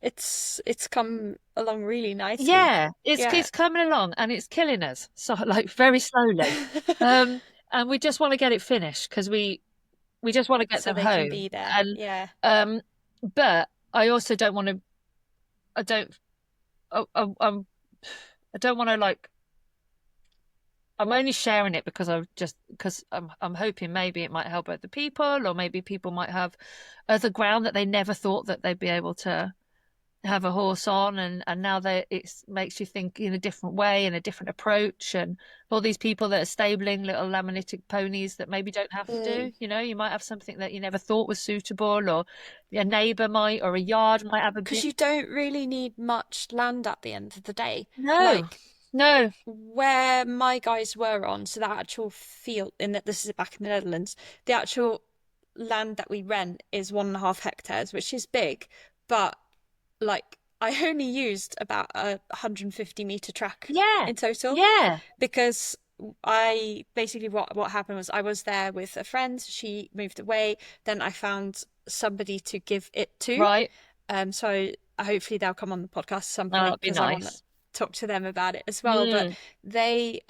It's come along really nicely. Yeah, it's Yeah. it's coming along and it's killing us, so like very slowly. And we just want to get it finished because we just want to get So them they can home. be there. And Yeah. but I also don't want to. I don't. I don't want to like. I'm only sharing it because I'm hoping maybe it might help other people, or maybe people might have other ground that they never thought that they'd be able to have a horse on, and now it makes you think in a different way and a different approach, and all these people that are stabling little laminitic ponies that maybe don't have to Mm. do. You might have something that you never thought was suitable, or a neighbour might, or a yard might have a Because bit. you don't really need much land at the end of the day. No, Like no, where my guys were on, so that actual field in that this is back in the Netherlands, the actual land that we rent is 1.5 hectares, which is big, but like I only used about a 150-meter track yeah, in total yeah, because I basically what happened was I was there with a friend, she moved away, then I found somebody to give it to. right. So hopefully they'll come on the podcast at some Oh, point that'd be because I want to nice. talk to them about it as well. But Mm. they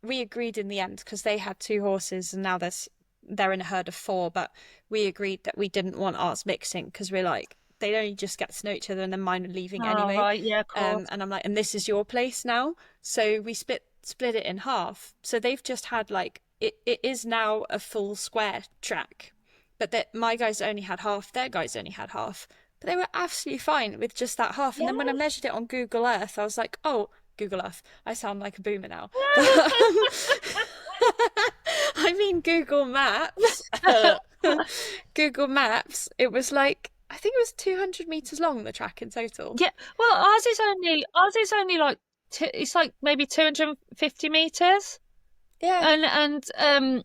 we agreed in the end because they had two horses and now they're in a herd of four, but we agreed that we didn't want ours mixing because we're like they'd only just get to know each other and then mine are leaving Oh, anyway. right, yeah, of course. And I'm like, and this is your place now. So we split it in half. So they've just had like it is now a full square track. But that my guys only had half, their guys only had half. But they were absolutely fine with just that half. And Yeah. then when I measured it on Google Earth, I was like, oh, Google Earth. I sound like a boomer now. But I mean Google Maps. Google Maps, it was like I think it was 200 meters long, the track in total. Yeah. Well, ours is only like it's like maybe 250 meters, Yeah. and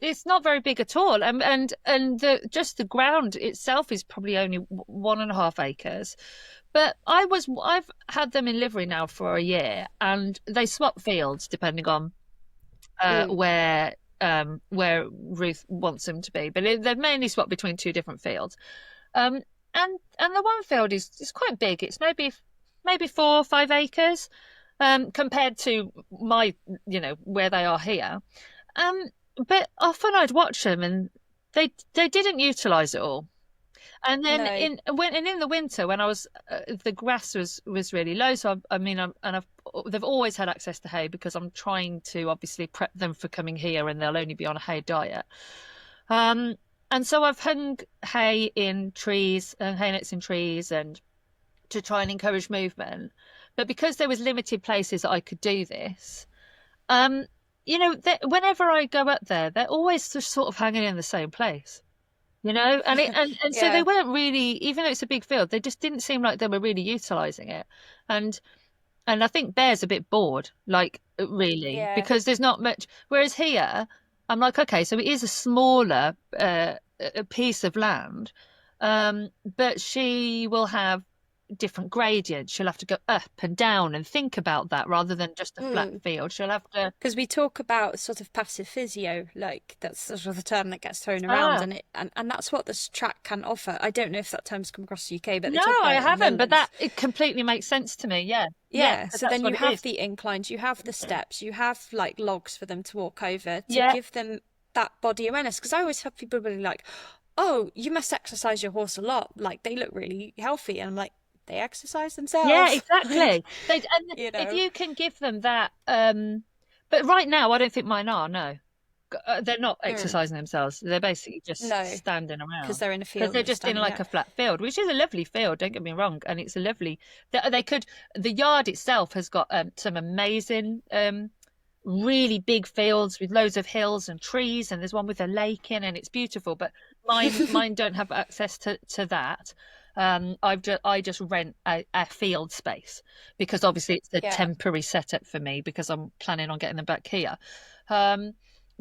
it's not very big at all, and the ground itself is probably only 1.5 acres. But I've had them in livery now for a year, and they swap fields depending on Mm. where Ruth wants them to be. But they've mainly swapped between two different fields. Um, and the one field is quite big. It's maybe 4 or 5 acres, compared to my where they are here. Um, but often I'd watch them and they didn't utilize it all. And then No. in the winter when I was the grass was really low, so they've always had access to hay because I'm trying to obviously prep them for coming here, and they'll only be on a hay diet. Um, and so I've hung hay in trees and hay nets in trees and to try and encourage movement. But because there was limited places that I could do this, um, whenever I go up there, they're always just sort of hanging in the same place. And so they Yeah. weren't really, even though it's a big field, they just didn't seem like they were really utilizing it. And and I think Bear's a bit bored, like really, Yeah. because there's not much. Whereas here, I'm like, okay, so it is a smaller a piece of land, but she will have different gradients. She'll have to go up and down and think about that rather than just a flat Mm. field. She'll have to. Because we talk about sort of passive physio, like that's sort of the term that gets thrown around, Ah, and and that's what this track can offer. I don't know if that term's come across the UK, but they no, talk I about it in the haven't, but Netherlands. that it completely makes sense to me. Yeah, yeah, Yeah, because so that's then what you it have is. the inclines, you have the steps, you have like logs for them to walk over to Yeah, give them that body awareness. Because I always have people be like, "Oh, you must exercise your horse a lot. Like they look really healthy," and I'm like, "They exercise yeah, themselves." exactly. And You if know. you can give them that, but right now I don't think mine are. No, they're not Mm. exercising themselves. They're basically just No, standing because around they're in a because field they're and just in standing like out. a flat field, which is a lovely field. Don't get me wrong, and it's a lovely. They could. The yard itself has got some amazing, really big fields with loads of hills and trees, and there's one with a lake in, and it's beautiful. But mine don't have access to that. I just rent a field space because obviously it's a Yeah. temporary setup for me because I'm planning on getting them back here. Um,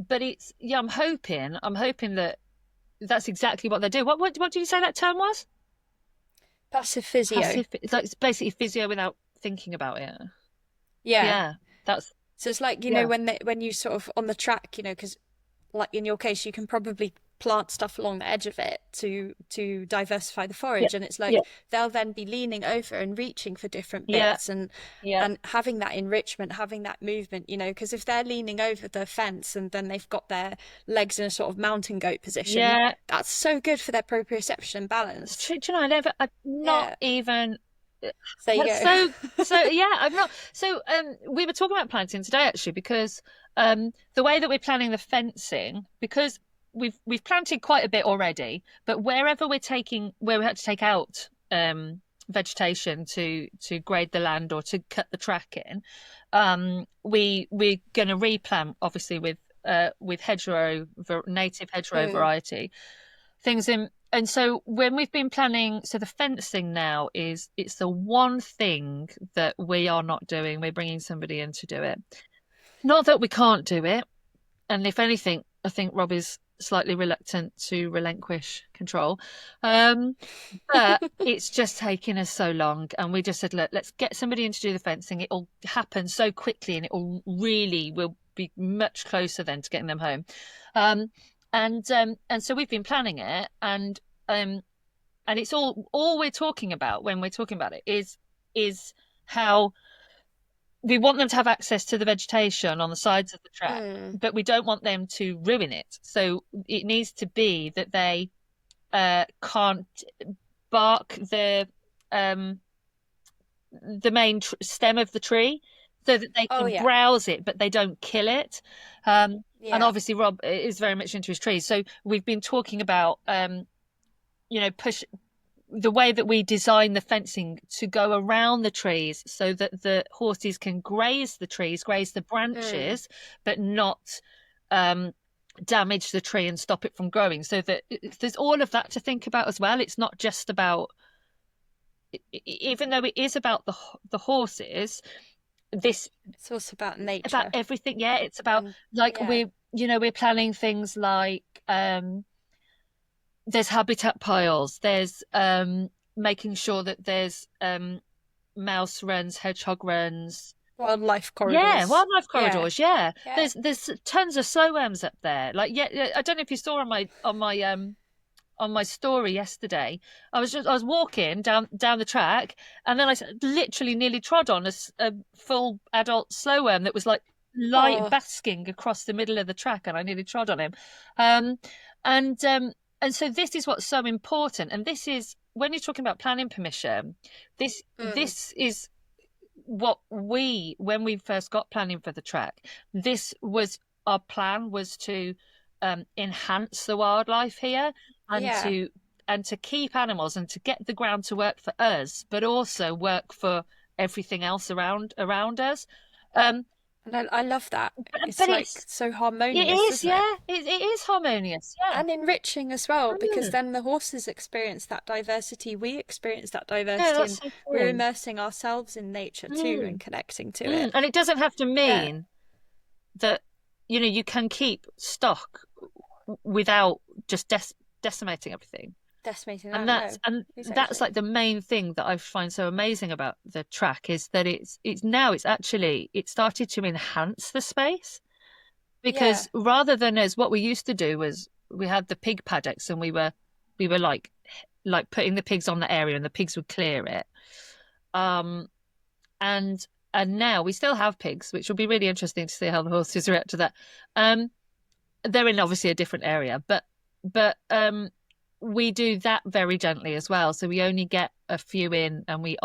but it's yeah, I'm hoping that that's exactly what they do. What did you say that term was? Passive physio. Passive. It's basically physio without thinking about it. Yeah. Yeah, that's So it's like, yeah, when you sort of on the track, because like in your case, you can probably plant stuff along the edge of it to diversify the yeah, forage, and it's yeah, like they'll then be leaning over and reaching for different yeah, bits and yeah, having that enrichment, having that movement, because if they're leaning over the fence and then they've got their legs in a sort of mountain goat position, yeah. that's so good for their proprioception and It's balance. true. Do you know, I've not Yeah, even. there you That's go. so yeah. I'm not. So we were talking about planting today actually because the way that we're planning the fencing because we've planted quite a bit already, but where we had to take out vegetation to grade the land or to cut the track in, we're going to replant obviously with hedgerow native hedgerow Mm. variety things in. And so when we've been planning, so the fencing now it's the one thing that we are not doing. We're bringing somebody in to do it. Not that we can't do it. And if anything, I think Rob is slightly reluctant to relinquish control. Um, but it's just taking us so long. And we just said, look, let's get somebody in to do the fencing. It'll happen so quickly and we'll be much closer then to getting them home. Um, and so we've been planning it um and it's all we're talking about when we're talking about it is how we want them to have access to the vegetation on the sides of the track, Mm. but we don't want them to ruin it. So it needs to be that they can't bark um, the main stem of the tree so that they Oh can yeah, browse it, but they don't kill it. And yeah. obviously, Rob is very much into his trees. So we've been talking about, push the way that we design the fencing to go around the trees so that the horses can graze the trees, graze the Mm. branches, but not um, damage the tree and stop it from growing. So that there's all of that to think about as well. It's not just about, even though it is about the horses, this It's also about about nature everything. Yeah, it's about and like yeah. we're planning things like there's habitat piles, there's making sure that there's mouse runs, hedgehog runs. Wildlife Yeah, corridors. wildlife Yeah, corridors. Yeah, yeah. there's tons of slowworms up there. Like yeah, I don't know if you saw on my story yesterday. I was walking down the track, and then literally nearly trod on a full adult slowworm that was like light Oh, basking across the middle of the track, and I nearly trod on him. Um, and um, and so this is what's so important, and this is when you're talking about planning permission. mm, This is what when we first got planning for the track. This was our plan was to enhance the wildlife here and yeah. to keep animals and to get the ground to work for us, but also work for everything else around us. Um, And I love that. but It's like so it harmonious, is, isn't it? yeah, it is harmonious, yeah. And enriching as well, because Mm, then the horses experience that diversity, we experience that yeah, diversity, that's and so we're true. immersing ourselves in nature too and Mm, connecting to it. and it doesn't have to Yeah, mean that you can keep stock without just decimating everything. decimating and that. that's No, and that's exactly. like the main thing that I find so amazing about the track is that it's now it's actually it started to enhance the space Yeah. because rather than as what we used to do was we had the pig paddocks and we were like putting the pigs on the area and the pigs would clear it um and now we still have pigs, which will be really interesting to see how the horses react to that. um they're in obviously a different area, but we do that very gently as well. So we only get a few in, and we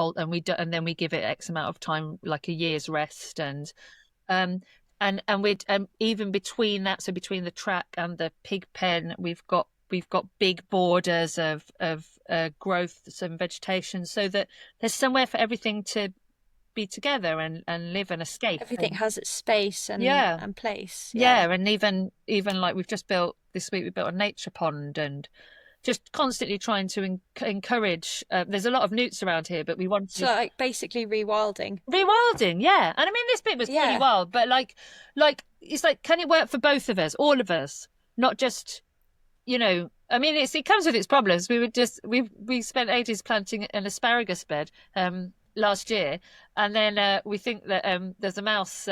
do, and then we give it X amount of time, like a year's rest, and um, and we even between that, so between the track and the pig pen, we've got big borders of growth, some vegetation, so that there's somewhere for everything to be together and live and escape. Everything And has its space yeah, and place. Yeah. yeah, and even like we've just built this week, we built a nature pond and just constantly trying to encourage. There's a lot of newts around here, but we want So to like basically rewilding. rewilding. Yeah, and I mean this bit was pretty Yeah. wild, but like it's like, can it work for both of us, all of us, not just I mean, it comes with its problems. We spent ages planting an asparagus bed last year, and then we think that there's a mouse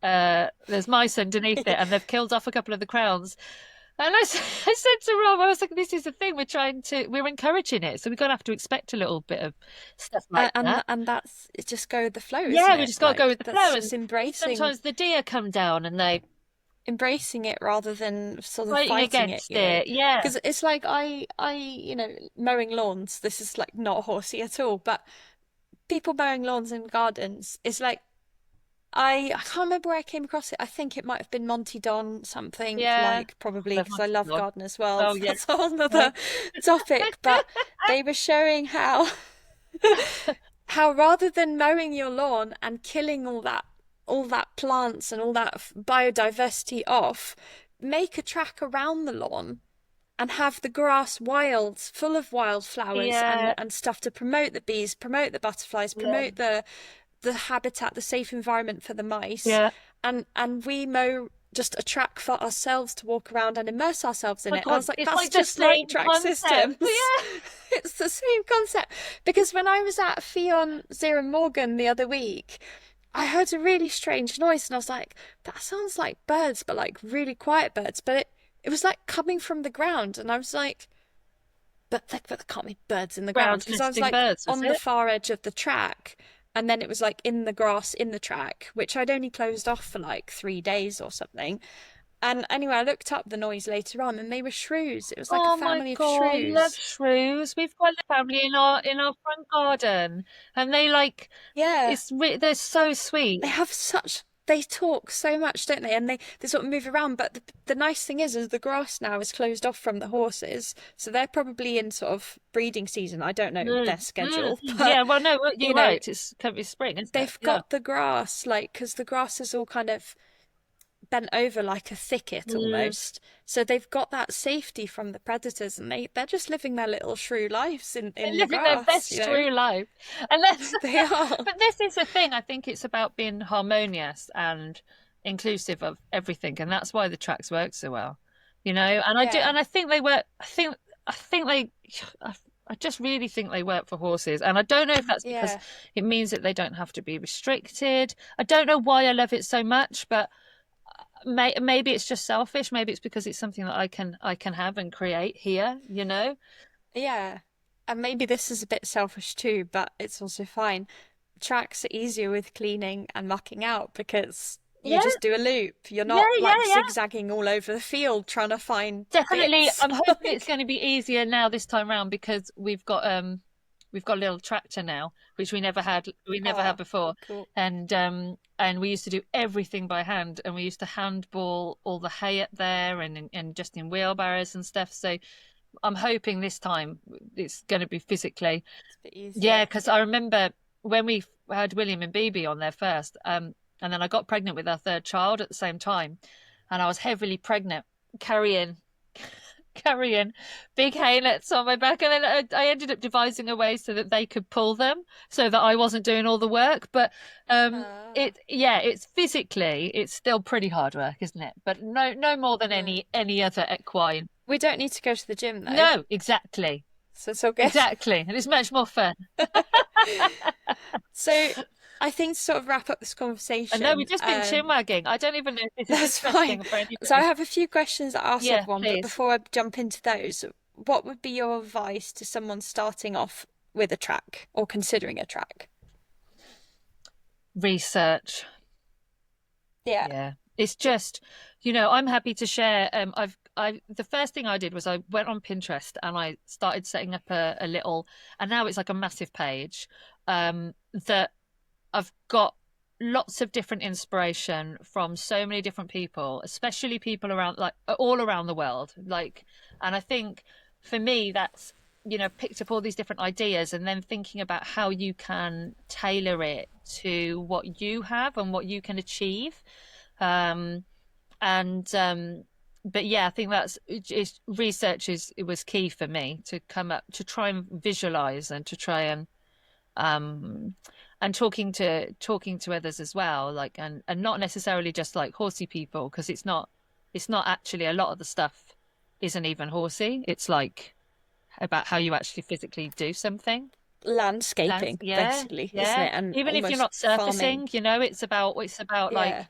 there's mice underneath it, and they've killed off a couple of the crowns. And I said to Rob, I was like, "This is the thing. We're encouraging it, so we're gonna have to expect a little bit of stuff like that." And that's it, just go with the flow, isn't Yeah, we it? just got to go Like with the that's flow. just And embracing sometimes the deer come down and they embracing it rather than sort of fighting fighting it, against it. Yeah, Because it's like mowing lawns. This is like not horsey at all, but people mowing lawns and gardens is like I can't remember where I came across it. I think it might have been Monty Don something yeah. like probably Love because I love Montessori. garden as well. Oh yeah. That's a whole Yeah. nother topic. But they were showing how how rather than mowing your lawn and killing all that plants and all that biodiversity off, make a track around the lawn and have the grass wild, full of wildflowers Yeah, and stuff to promote the bees, promote the butterflies, yeah, promote the habitat, the safe environment for the mice, yeah. and we mow just a track for ourselves to walk around and immerse ourselves in My it. And I God, was like, it's that's like the just like same track concept. systems. Yeah. It's the same concept. Because when I was at Fionn Zero Morgan the other week, I heard a really strange noise and I was like, that sounds like birds, but like really quiet birds. But it was like coming from the ground. And I was like, but there can't be birds in the ground Ground because I was nesting like birds, was on the it? far edge of the track, and then it was like in the grass in the track, which I'd only closed off for like 3 days or something. And anyway, I looked up the noise later on, and they were shrews. It was like a Oh my family of God, I love shrews. shrews. We've got a family in our front garden, and they like Yeah, they're so sweet. they have such. They talk so much, don't they? And they sort of move around. But the nice thing is the grass now is closed off from the horses, so they're probably in sort of breeding season. I don't know their schedule, Yeah, but well, no, you you're know, right. It's spring, isn't it? they've Yeah. got the grass, like, because the grass is all kind of bent over like a thicket Mm. almost. So they've got that safety from the predators, and they're just living their little shrew lives They're in the living their grass, best true life. And that's They are. but this is the thing. I think it's about being harmonious and inclusive of everything, and that's why the tracks work so well. And Yeah, I think they work. I think they. I just really think they work for horses, and I don't know if that's because yeah, it means that they don't have to be restricted. I don't know why I love it so much, but maybe it's just selfish. Maybe it's because it's something that I can have and create here. yeah. And maybe this is a bit selfish too, but it's also fine. Tracks are easier with cleaning and mucking out because you Yeah, just do a loop. You're yeah, not yeah, like yeah. zigzagging all over the field trying to find Definitely. bits. I'm hoping it's going to be easier now this time round because we've got a little tractor now, which we never had Oh, before. cool. And we used to do everything by hand, and we used to handball all the hay up there and just in wheelbarrows and stuff. So I'm hoping this time it's going to be physically. It's a bit Yeah, easier. because I remember when we had William and BB on there first, and then I got pregnant with our third child at the same time, and I was heavily pregnant, carrying carrying big hay nets on my back, and then I ended up devising a way so that they could pull them, so that I wasn't doing all the work. But Ah, it's still pretty hard work, isn't it? But no more than mm. any other equine. We don't need to go to the gym though, No, exactly, so it's all good. exactly, and it's much more fun. So I think to sort of wrap up this I know we've conversation, just been chin wagging. I don't even know if this is that's fine. interesting for So I anybody. have a few questions that I ask Yeah, everyone, but please. before I jump into those, what would be your advice to someone starting off with a track or considering a track? Research. Yeah. Yeah. It's just, I'm happy to share. The first thing I did was I went on Pinterest and I started setting up a little, and now it's like a massive page, that I've got. lots of different inspiration from so many different people, especially people around, like all around the world. Like, and I think for me, that's, picked up all these different ideas and then thinking about how you can tailor it to what you have and what you can achieve. Um, and but yeah, I think research is it was key for me to come up to try and visualize and to try um and talking to others as well, like, and not necessarily just like horsey people, because it's not actually, a lot of the stuff isn't even horsey. It's like about how you actually physically do something. Landscaping, Yeah, basically, isn't yeah. it? And Even if you're almost not farming. surfacing, it's about Yeah, like,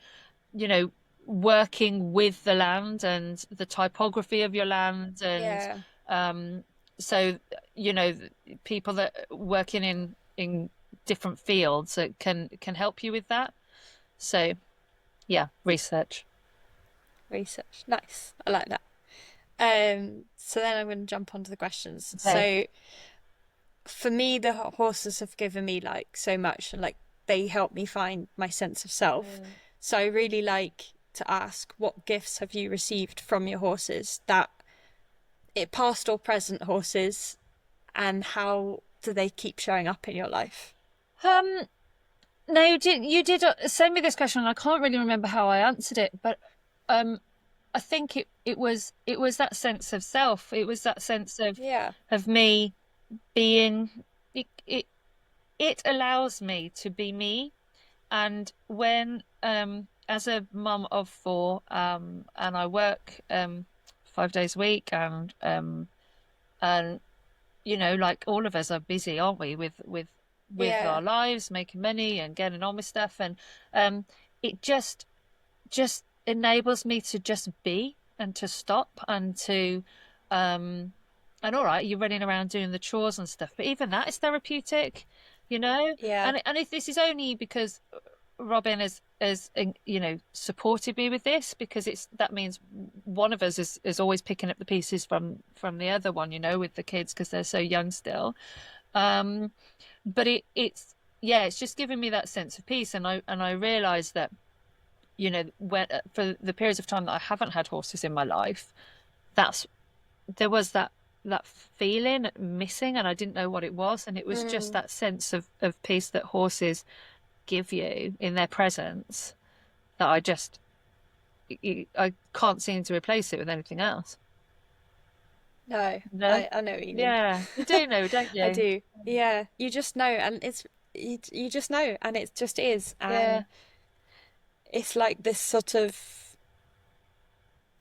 you know, working with the land and the typography of your land, and yeah. um so you know people that working in different fields that can help you with that. So yeah, research. Research. Nice. I like that. So then I'm going to jump onto the questions. Okay. So for me, the horses have given me like so much, and like they help me find my sense of self. Mm. So I really like to ask, what gifts have you received from your horses, that it past or present horses, and how do they keep showing up in your life? um no, you did send me this question and I can't really remember how I answered it, but um I think it was that sense of self. It was that sense Yeah. of me being, it it allows me to be me. And when as a mum of four, and I work 5 days a week, and like all of us are busy, aren't we, with Yeah. our lives, making money and getting on with stuff, and um it just enables me to just be and to stop and to um and all right, you're running around doing the chores and stuff, but even that is therapeutic, you know. Yeah. And if this is only because Robin has supported me with this, because that means one of us is always picking up the pieces from the other one, with the kids, because they're so young still. um but it's yeah, it's just given me that sense of peace, and I realized that, when for the periods of time that I haven't had horses in my life, that's there was that feeling missing, and I didn't know what it was, and it was just Mm. that sense of peace that horses give you in their presence, that I can't seem to replace it with anything else. No, No? I know what you mean. Yeah, you do know, don't I you? do. Yeah, you just know, and you just know, and it just is, Yeah. and it's like this sort of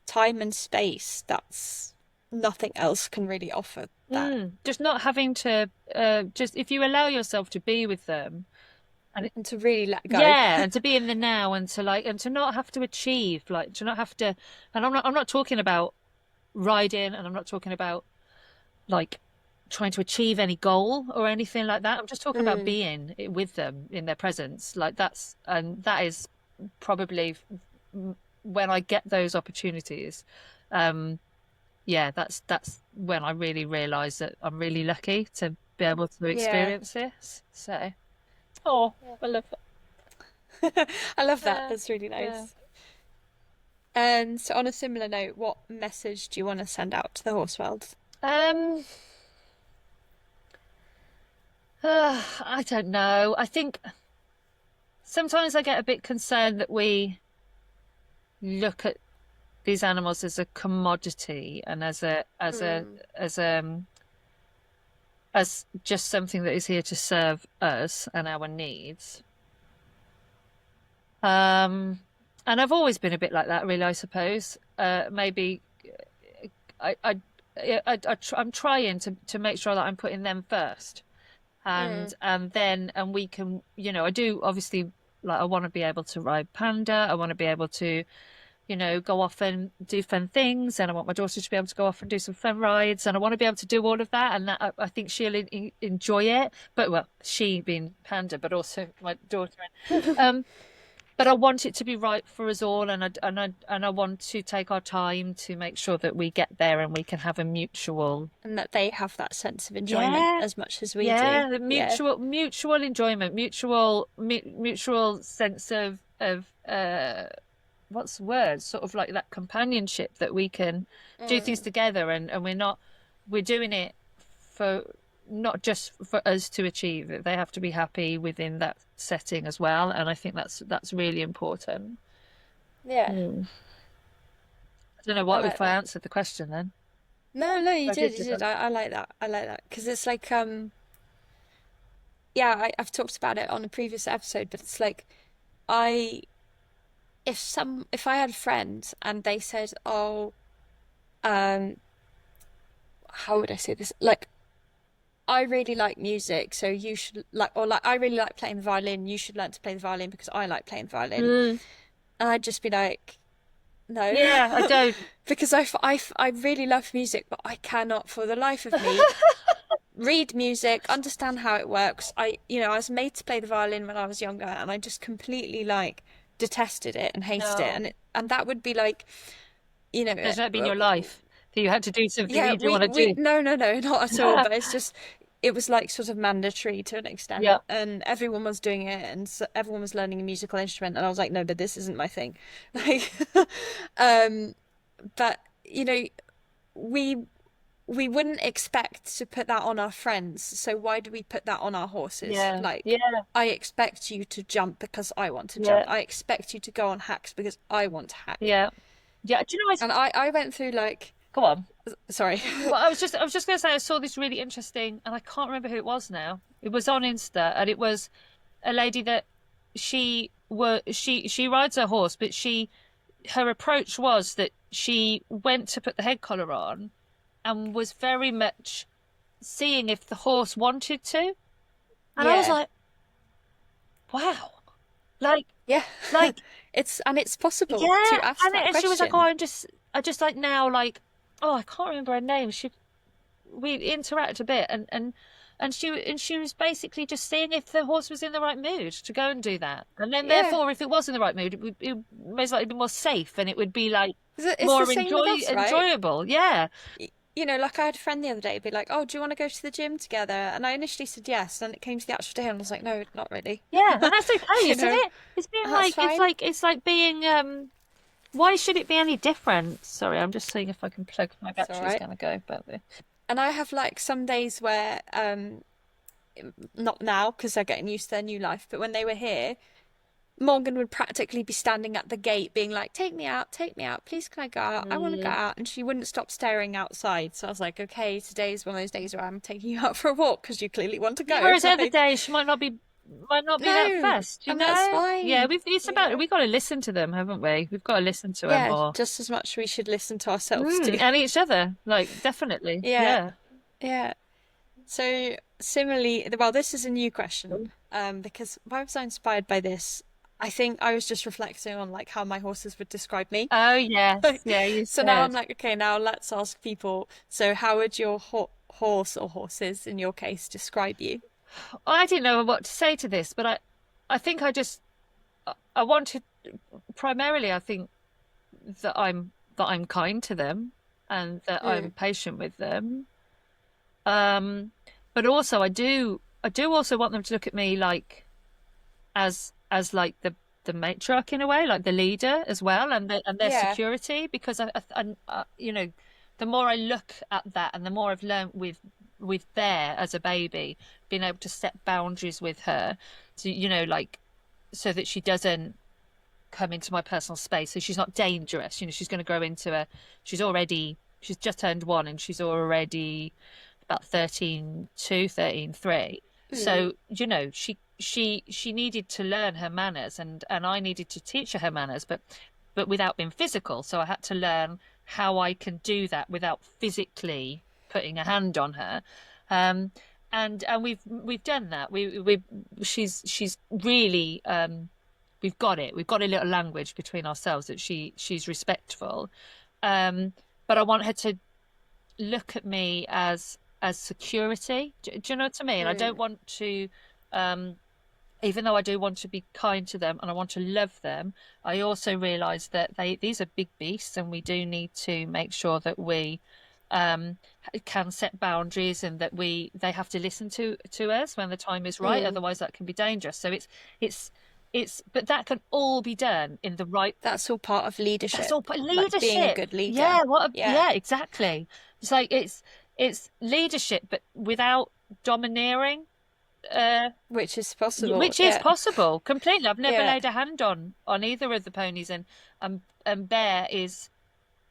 time and space that's nothing else can really offer that, Just not having to, just if you allow yourself to be with them, and and to really let go. yeah, and to be in the now, and to not have to achieve, like to not have to, and I'm not talking about riding, and I'm not talking about like trying to achieve any goal or anything like that. I'm just talking about Mm, being with them in their presence. Like that is probably when I get those opportunities. Um, yeah, that's when I really realize that I'm really lucky to be able to yeah, experience this. So, oh, I love I love that. that. That's really Yeah. nice. And so, on a similar note, what message do you want to send out to the horse world? Um, I don't know. I think sometimes I get a bit concerned that we look at these animals as a commodity, and Mm, as just something that is here to serve us and our needs. Um, and I've always been a bit like that, really, I suppose. Maybe I, I, I'm trying to make sure that I'm putting them first, mm, and we can, I do obviously, like, I want to be able to ride Panda. I want to be able to, go off and do fun things, and I want my daughter to be able to go off and do some fun rides, and I want to be able to do all of that, and that I think she'll enjoy it. But well, she being Panda, but also my daughter. Um, but I want it to be right for us all, and I want to take our time to make sure that we get there and we can have a mutual, And that they have that sense of enjoyment yeah, as much as we do. yeah, the Yeah. mutual enjoyment, mutual sense of what's the word? Sort of like that companionship that we can do things Mm. together, and we're doing it for not just for us to achieve it. They have to be happy within that setting as well, and I think that's really important. Yeah. Mm. I don't know I what like if I that. answered the question then. No, no, you I did, did, you did I? did. I like that. I like that because it's like, yeah, I've talked about it on a previous episode, but it's like, I, if I had friends and they said, oh, um, how would I say this? Like, I really like music, so you should like, or like, I really like playing the violin. You should learn to play the violin because I like playing the violin. Mm. And I'd just be like, no, Yeah, I don't. because I really love music, but I cannot for the life of me read music, understand how it works. I was made to play the violin when I was younger, and I just completely like detested it and hated it. No. And that would be like, you know, Has that been your life? That you had to do something that yeah, you didn't want to we do? no, not at all. But it's just it was like sort of mandatory to an extent, Yeah. and everyone was doing it, and so everyone was learning a musical instrument, and I was like, no, but this isn't my thing. Like, um, but we we wouldn't expect to put that on our friends, so why do we put that on our horses? Yeah. Like, Yeah. I expect you to jump because I want to jump. Yeah. I expect you to go on hacks because I want to hack. Yeah. Yeah. Do you know, And I went through like, go on. sorry. Well, I was just going to say I saw this really interesting, and I can't remember who it was now. It was on Insta, and it was a lady that she rides her horse, but her approach was that she went to put the head collar on and was very much seeing if the horse wanted to. And I was Yeah. like, wow, like, Yeah. like, It's possible yeah. to ask that And she was like, oh, question. I just like now, like, oh, I can't remember her name. We interact a bit, and she was basically just seeing if the horse was in the right mood to go and do that, and then Yeah. therefore if it was in the right mood, it would most likely be more safe, and it would be like It's the more same with us, right? enjoyable. Yeah, Like I had a friend the other day be like, "Oh, do you want to go to the gym together?" And I initially said yes, and it came to the actual day, and I was like, "No, not really." yeah, and that's okay, You isn't know, it? It's being that's like fine. it's like being why should it be any different? Sorry, I'm just seeing if I can plug. My It's all battery's right. gonna go, but And I have like some days where, not now because they're getting used to their new life, but when they were here, Morgan would practically be standing at the gate being like, take me out, please can I go out? I want to go mm. out. And she wouldn't stop staring outside. So I was like, okay, today's one of those days where I'm taking you out for a walk because you clearly want to Yeah, go. whereas other Like, days she might not be that no, fussed, and that's Yeah, fine. it's about we got to listen to them, haven't we? We've got to listen to them Yeah, more. just as much we should listen to ourselves too. And each other, like definitely. Yeah, Yeah. yeah. So similarly, well, this is a new question, because why was I inspired by this? I think I was just reflecting on like how my horses would describe me. Oh yes, yeah, you So now I'm said. like, okay, now let's ask people. So how would your horse or horses, in your case, describe you? I didn't know what to say to this, but I think I wanted primarily. I think that I'm kind to them and that I'm Mm, patient with them. Um, but also I do also want them to look at me like as like the matriarch in a way, like the leader as well, and their yeah. security, because the more I look at that, and the more I've learned with Bear as a baby, being able to set boundaries with her, to like so that she doesn't come into my personal space, so she's not dangerous. She's going to grow into she's just turned 1, and she's already about 13.2, 13.3. Mm, So, she needed to learn her manners, and I needed to teach her manners, but without being physical. So I had to learn how I can do that without physically putting a hand on her. Um, and we've done that. She's really we've got it. We've got a little language between ourselves that she's respectful. Um, but I want her to look at me as security. Do you know what I mean? I don't mm, want to. Um, even though I do want to be kind to them and I want to love them, I also realize that these are big beasts, and we do need to make sure that we um can set boundaries, and that they have to listen to us when the time is right. Mm. Otherwise that can be dangerous. So it's but that can all be done in the right. That's all part of That's leadership, all part like being a leadership. good leader. Yeah, Yeah, yeah, exactly. It's like it's leadership, but without domineering. Uh, which is possible. which is Yeah, possible completely. I've never yeah, laid a hand on either of the ponies, and Bear is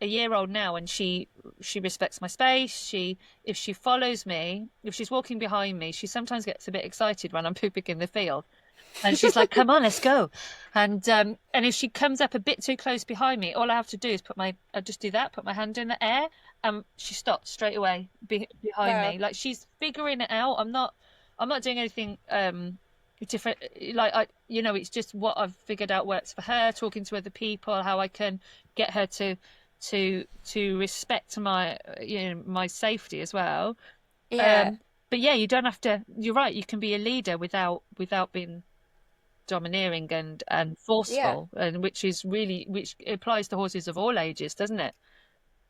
a year old now, and she respects my space. If she follows me, if she's walking behind me, she sometimes gets a bit excited when I'm pooping in the field. And she's like, "Come on, let's go." And if she comes up a bit too close behind me, all I have to do is I just do that, put my hand in the air, and she stops straight away behind wow, me. Like she's figuring it out. I'm not doing anything different. Like it's just what I've figured out works for her. Talking to other people, how I can get her to respect my safety as well. yeah, Um, but yeah, you don't have to. You're right. You can be a leader without being domineering and yeah. forceful, and which applies to horses of all ages, doesn't it?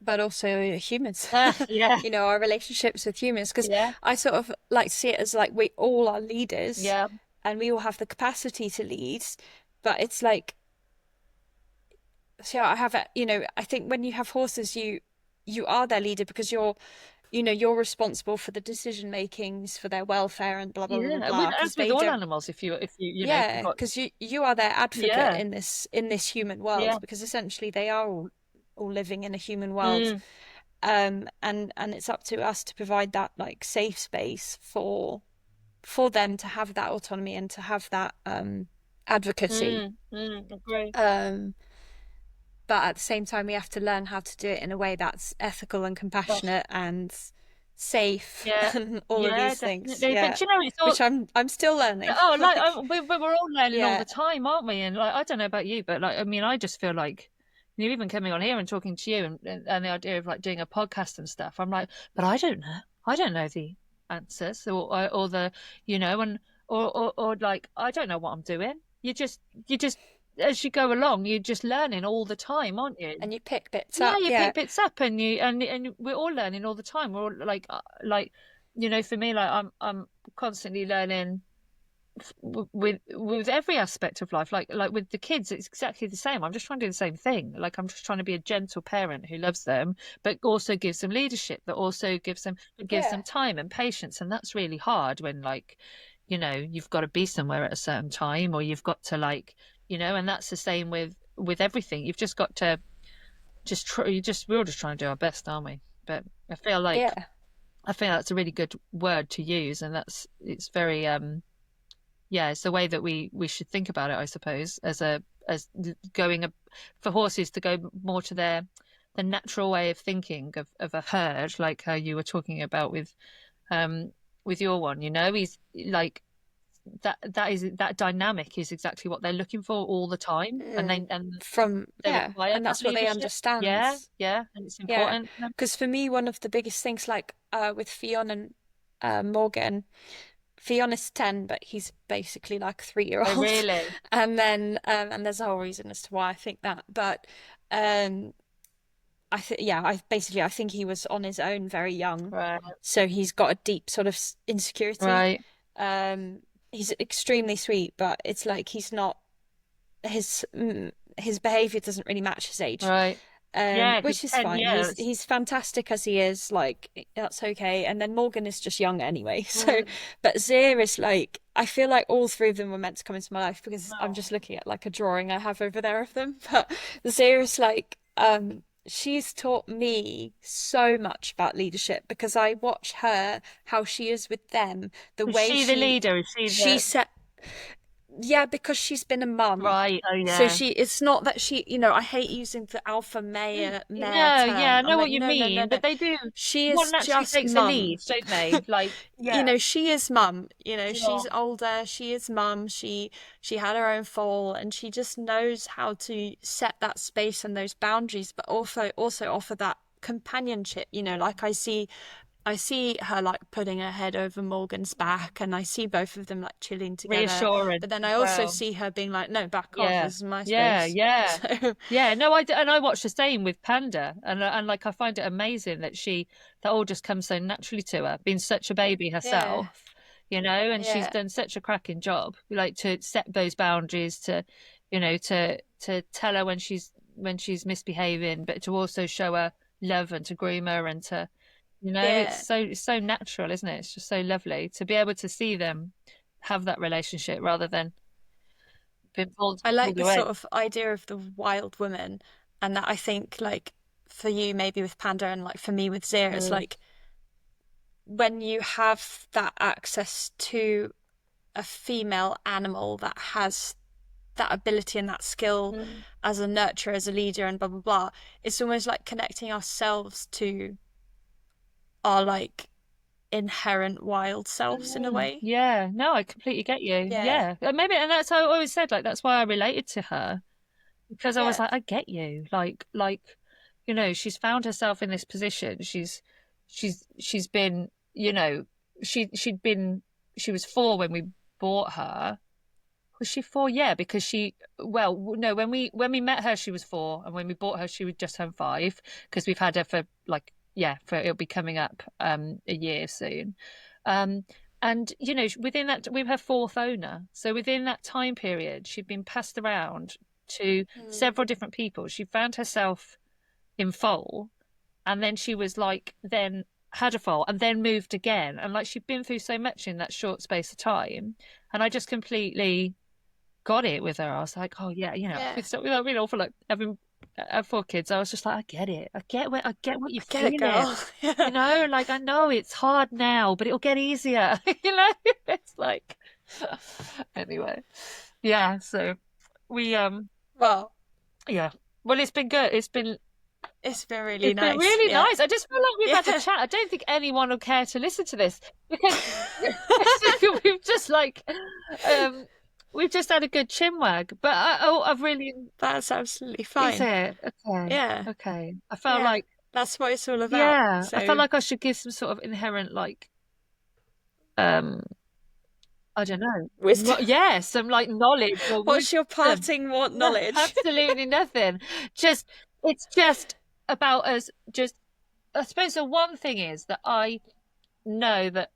But also humans, Yeah, our relationships with humans, because yeah, I sort of like to see it as like we all are leaders yeah, and we all have the capacity to lead, but it's like, so I have a, I think when you have horses, you are their leader because you're responsible for the decision makings for their welfare and blah blah blah blah yeah. blah because As with they all don't. animals, if you've Yeah, got, because you are their advocate yeah, in this human world yeah, because essentially they are all living in a human world. mm, And it's up to us to provide that like safe space for them to have that autonomy and to have that advocacy. agree. Um, but at the same time, we have to learn how to do it in a way that's ethical and Gosh, compassionate and safe yeah, and all of yeah, these things. definitely. But Yeah, it's all. which I'm still learning. Oh, like Like, we're all learning all yeah, the time, aren't we? And like, I don't know about you, but like, I mean, I just feel like even coming on here and talking to you, and the idea of like doing a podcast and stuff. I'm like, but I don't know the answers, or the, and or like I don't know what I'm doing. You just as you go along, you're just learning all the time, aren't you? and you pick bits Yeah, up. you Yeah, pick bits up, and we're all learning all the time. We're all like for me, like I'm constantly learning with every aspect of life. Like with the kids, it's exactly the same. I'm just trying to do the same thing. Like I'm just trying to be a gentle parent who loves them, but also gives them leadership, that also gives them yeah, time and patience. And that's really hard when like you've got to be somewhere at a certain time, or you've got to like and that's the same with everything. You've just got to just try, we're all just trying to do our best, aren't we? But yeah, I feel that's a really good word to use, and it's very yeah, it's the way that we should think about it, I suppose, as going for horses to go more to the natural way of thinking of a herd, like how you were talking about um with your one. He's like that dynamic is exactly what they're looking for all the time, and mm. they Yeah, require and that that's what they leadership. understand. Yeah, yeah, and it's Yeah, important. because for me, one of the biggest things, like with Fionn and Morgan, Fionn is 10, but he's basically like a 3 year Oh, old. really? And then, and there's a whole reason as to why I think that. But um, yeah, I think he was on his own very young. Right, So he's got a deep sort of insecurity. right, Um, he's extremely sweet, but it's like he's not, his behavior doesn't really match his age. right. Yeah, because Which is 10 fine. years. He's fantastic as he is. Like that's okay. And then Morgan is just young anyway. So, Mm. but Zia is like I feel like all three of them were meant to come into my life because I'm Oh, just looking at like a drawing I have over there of them. But Zia is like she's taught me so much about leadership because I watch her how she is with them, the is way she the leader? Is she she the set yeah, because she's been a mum. right? Oh, So yeah. it's not that she, I hate using the alpha mare No, yeah, term. I I'm know like, what you no, no, no, mean, no. but they do. She One is naturally just takes the mum. lead, don't they? Like, yeah, She is mum. She's sure. older. She is mum. She had her own fall, and she just knows how to set that space and those boundaries, but also offer that companionship. Like I see I see her like putting her head over Morgan's back, and I see both of them like chilling together. Reassurance But then as I also well. see her being like, "No, back off. Yeah, This is my yeah, space." yeah, So yeah. No, I watch the same with Panda, and like I find it amazing that that all just comes so naturally to her, being such a baby yeah, herself, and she's yeah. done such a cracking job, like to set those boundaries, to tell her when she's misbehaving, but to also show her love and to groom her and to, Yeah, it's so natural, isn't it? It's just so lovely to be able to see them have that relationship rather than being I like pulled the away. sort of idea of the wild woman, and that I think like for you maybe with Panda and like for me with Zira, it's Mm. like when you have that access to a female animal that has that ability and that skill Mm. as a nurturer, as a leader, and blah blah blah, it's almost like connecting ourselves to our like inherent wild selves in a Mm. way. Yeah, no, I completely get you. Yeah, Yeah, and maybe, and that's how I always said, like, that's why I related to her because I was yeah, like, I get you. She's found herself in this position. She's been, she'd been, she was 4 when we bought her. Was she 4? Yeah, because no, when we met her, she was 4, and when we bought her, she was just turned 5 because we've had her for like, yeah, for it'll be coming up a year soon. Um, and within that, we were her 4th owner. So within that time period, she'd been passed around to mm, several different people. She found herself in foal, and then she was like, then had a foal, and then moved again, and like she'd been through so much in that short space of time, and I just completely got it with her. I was like, oh yeah, yeah. without being awful, like having 4 kids, I was just like, I get it. I get what you're I get it, feeling. girl. Yeah. Like I know it's hard now, but it'll get easier. It's like anyway. Yeah, so we Well, yeah. Well, it's been good. it's been really It's been nice. really Yeah. nice. I just feel like we've had a Yeah. chat. I don't think anyone will care to listen to this because we've just like um we've just had a good chinwag. But I've really. That's absolutely Is fine. it? Okay. Yeah. Okay. I felt Yeah. like, That's what it's all about. yeah, I felt So, like I should give some sort of inherent, like, um, I don't know. wisdom. Yeah, some like knowledge or What's your wisdom. parting what No, knowledge? absolutely nothing. Just, it's just about us. Just, I suppose the one thing is that I know that,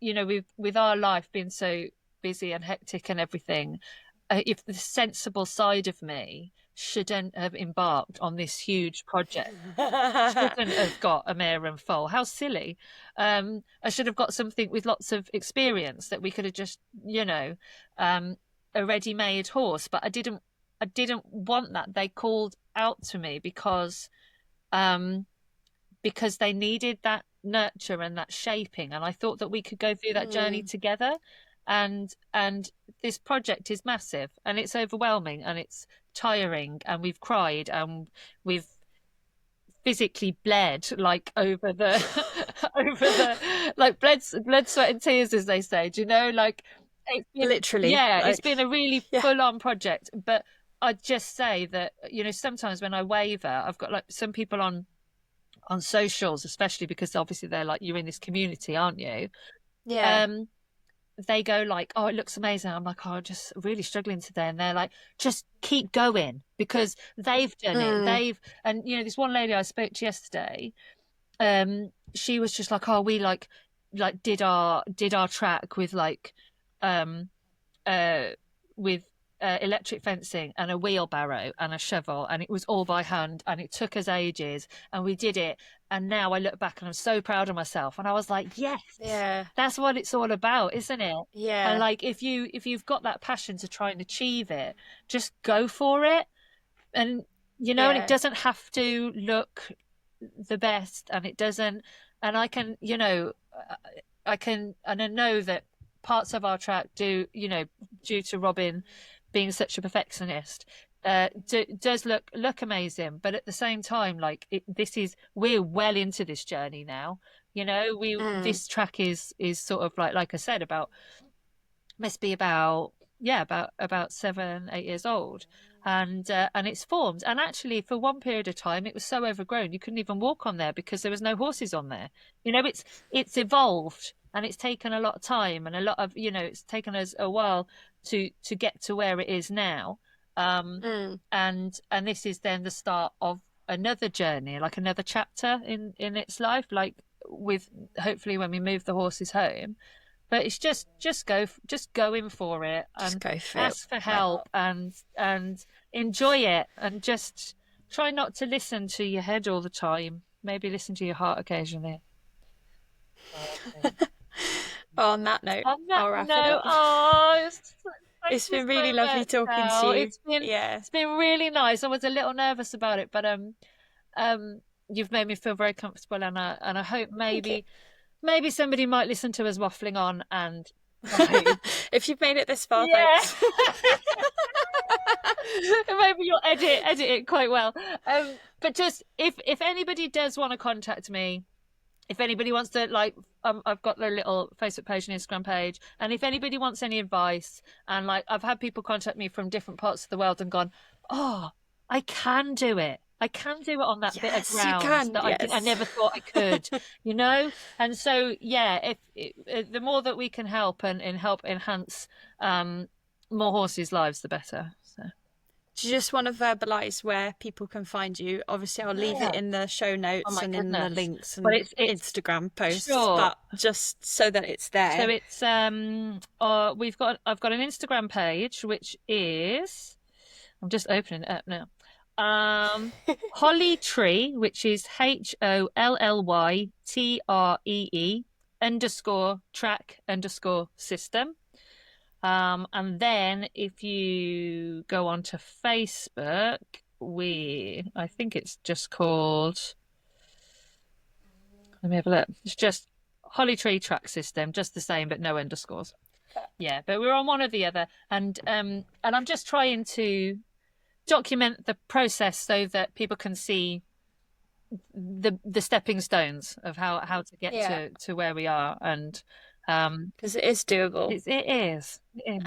with our life being so busy and hectic and everything, if the sensible side of me shouldn't have embarked on this huge project, shouldn't have got a mare and foal. How silly. I should have got something with lots of experience that we could have just, um, a ready-made horse. But I didn't want that. They called out to me um, because they needed that nurture and that shaping, and I thought that we could go through that journey Mm, together. And this project is massive, and it's overwhelming, and it's tiring, and we've cried, and we've physically bled like over the over the like blood, sweat, and tears, as they say. Do you know? Like it's been, literally, yeah, it's been like, a really yeah. full-on project. But I'd just say that sometimes when I waver, I've got like some people on socials, especially because obviously they're like, you're in this community, aren't you? Yeah. Um, they go like, "Oh, it looks amazing." I'm like, "Oh, I'm just really struggling today," and they're like, "Just keep going because they've done it. Mm. And this one lady I spoke to yesterday, she was just like, "Oh, we like did our track with like um uh with electric fencing and a wheelbarrow and a shovel, and it was all by hand, and it took us ages, and we did it. And now I look back and I'm so proud of myself." And I was like, yes, Yeah. that's what it's all about, isn't it? And Yeah. like, if you've got that passion to try and achieve it, just go for it. And and it Yeah. doesn't have to look the best, and it doesn't. And I know that parts of our track do, due to Robin being such a perfectionist, does look amazing. But at the same time, like we're well into this journey now. Mm. This track is sort of like I said, about must be about, yeah, about 7, 8 years old. and it's formed. And actually, for one period of time, it was so overgrown you couldn't even walk on there because there was no horses on there. It's evolved, and it's taken a lot of time and a lot of it's taken us a while to get to where it is now. Mm. And this is then the start of another journey, like another chapter in its life, like with hopefully when we move the horses home. But it's just go in for it Just and go for it. ask for Why help not? and enjoy it, and just try not to listen to your head all the time. Maybe listen to your heart occasionally. On that note, On that I'll wrap it note, up. thank It's you been so really lovely much, talking to Cal. you. It's been Yeah. it's been really nice. I was a little nervous about it, but um, you've made me feel very comfortable, and I hope Thank you. maybe somebody might listen to us waffling on and vibe. If you've made it this far, Yeah. thanks. Maybe you'll edit it quite well. But just if anybody does want to contact me, if anybody wants to I've got the little Facebook page and Instagram page, and if anybody wants any advice, and like I've had people contact me from different parts of the world and gone, oh, I can do it. I can do it on that bit of Yes, you ground can. that I Yes. never thought I could, you know. And so yeah, if the more that we can help and help enhance more horses' lives, the better. So Do you just want to verbalize where people can find you? Obviously, I'll leave it yeah. in the show Oh notes my and in the goodness. links But and it's Instagram posts, sure. but just so that it's So there. it's I've got an Instagram page which is, I'm just opening it up now. Holly Tree, which is HOLLYTREE underscore track underscore system. And then if you go onto Facebook, I think it's just called, let me have a look. It's just Holly Tree Track System, just the same, but no underscores. Yeah, but we're on one or the other, and I'm just trying to document the process so that people can see the stepping stones of how to get Yeah, to where we are, and because it is doable it and is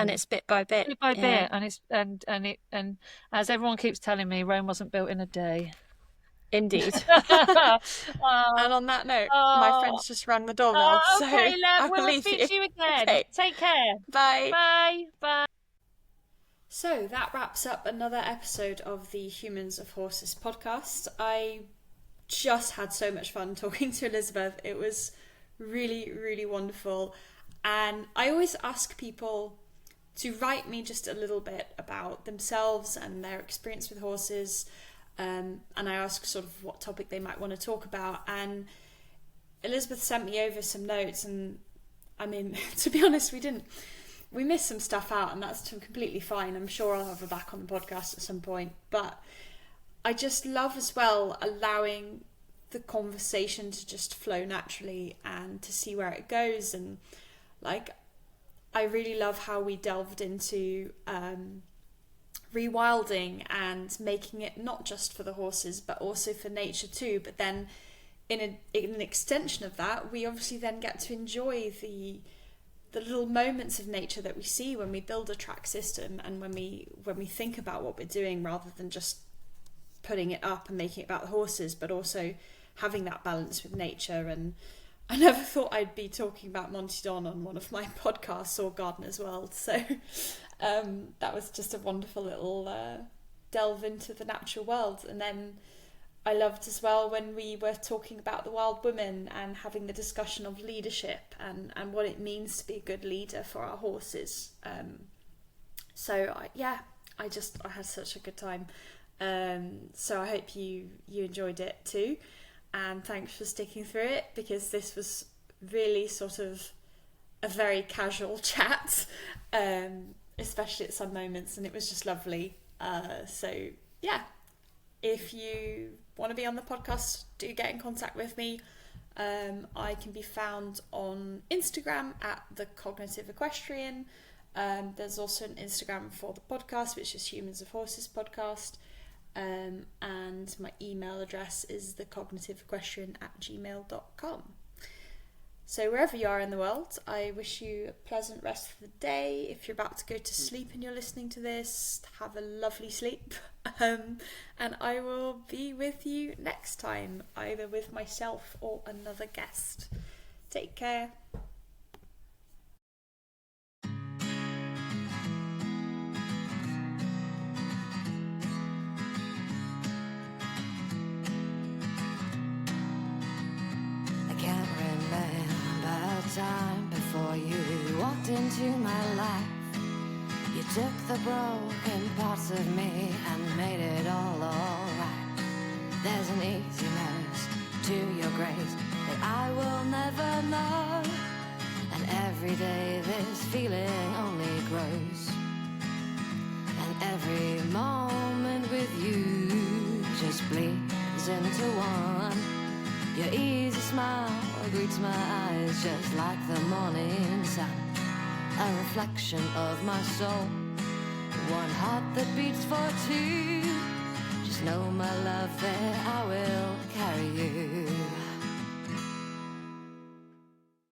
it's bit by bit. bit by Yeah, bit, and it's and as everyone keeps telling me, Rome wasn't built in a day. indeed. Oh, And on that note, my oh, friend's just rang the doorbell, so okay, love. I We will will leave speak you. to you again. Okay, Take care. bye. Bye. Bye. So that wraps up another episode of the Humans of Horses podcast. I just had so much fun talking to Elizabeth. It was really, really wonderful. And I always ask people to write me just a little bit about themselves and their experience with horses. And I ask sort of what topic they might want to talk about. And Elizabeth sent me over some notes, and I mean, to be honest, we missed some stuff out, and that's completely fine. I'm sure I'll have her back on the podcast at some point. But I just love as well allowing the conversation to just flow naturally and to see where it goes. And like, I really love how we delved into rewilding and making it not just for the horses but also for nature too. But then in an extension of that, we obviously then get to enjoy the little moments of nature that we see when we build a track system, and when we think about what we're doing, rather than just putting it up and making it about the horses, but also having that balance with nature. And I never thought I'd be talking about Monty Don on one of my podcasts, or Gardener's World. So that was just a wonderful little delve into the natural world. And then I loved as well when we were talking about the wild women and having the discussion of leadership and what it means to be a good leader for our horses. Yeah, I had such a good time. So I hope you enjoyed it too, and thanks for sticking through it, because this was really sort of a very casual chat, especially at some moments, and it was just lovely. So yeah, if you want to be on the podcast, do get in contact with me. I can be found on Instagram at the Cognitive Equestrian. There's also an Instagram for the podcast, which is Humans of Horses podcast. And my email address is thecognitiveequestrian@gmail.com. So wherever you are in the world, I wish you a pleasant rest of the day. If you're about to go to sleep and you're listening to this, have a lovely sleep. And I will be with you next time, either with myself or another guest. Take care. Time before you walked into my life, you took the broken parts of me and made it all alright. There's an easiness to your grace that I will never know, and every day this feeling only grows, and every moment with you just bleeds into one. Your easy smile greets my eyes just like the morning sun, a reflection of my soul, one heart that beats for two. Just know, my love, that I will carry you.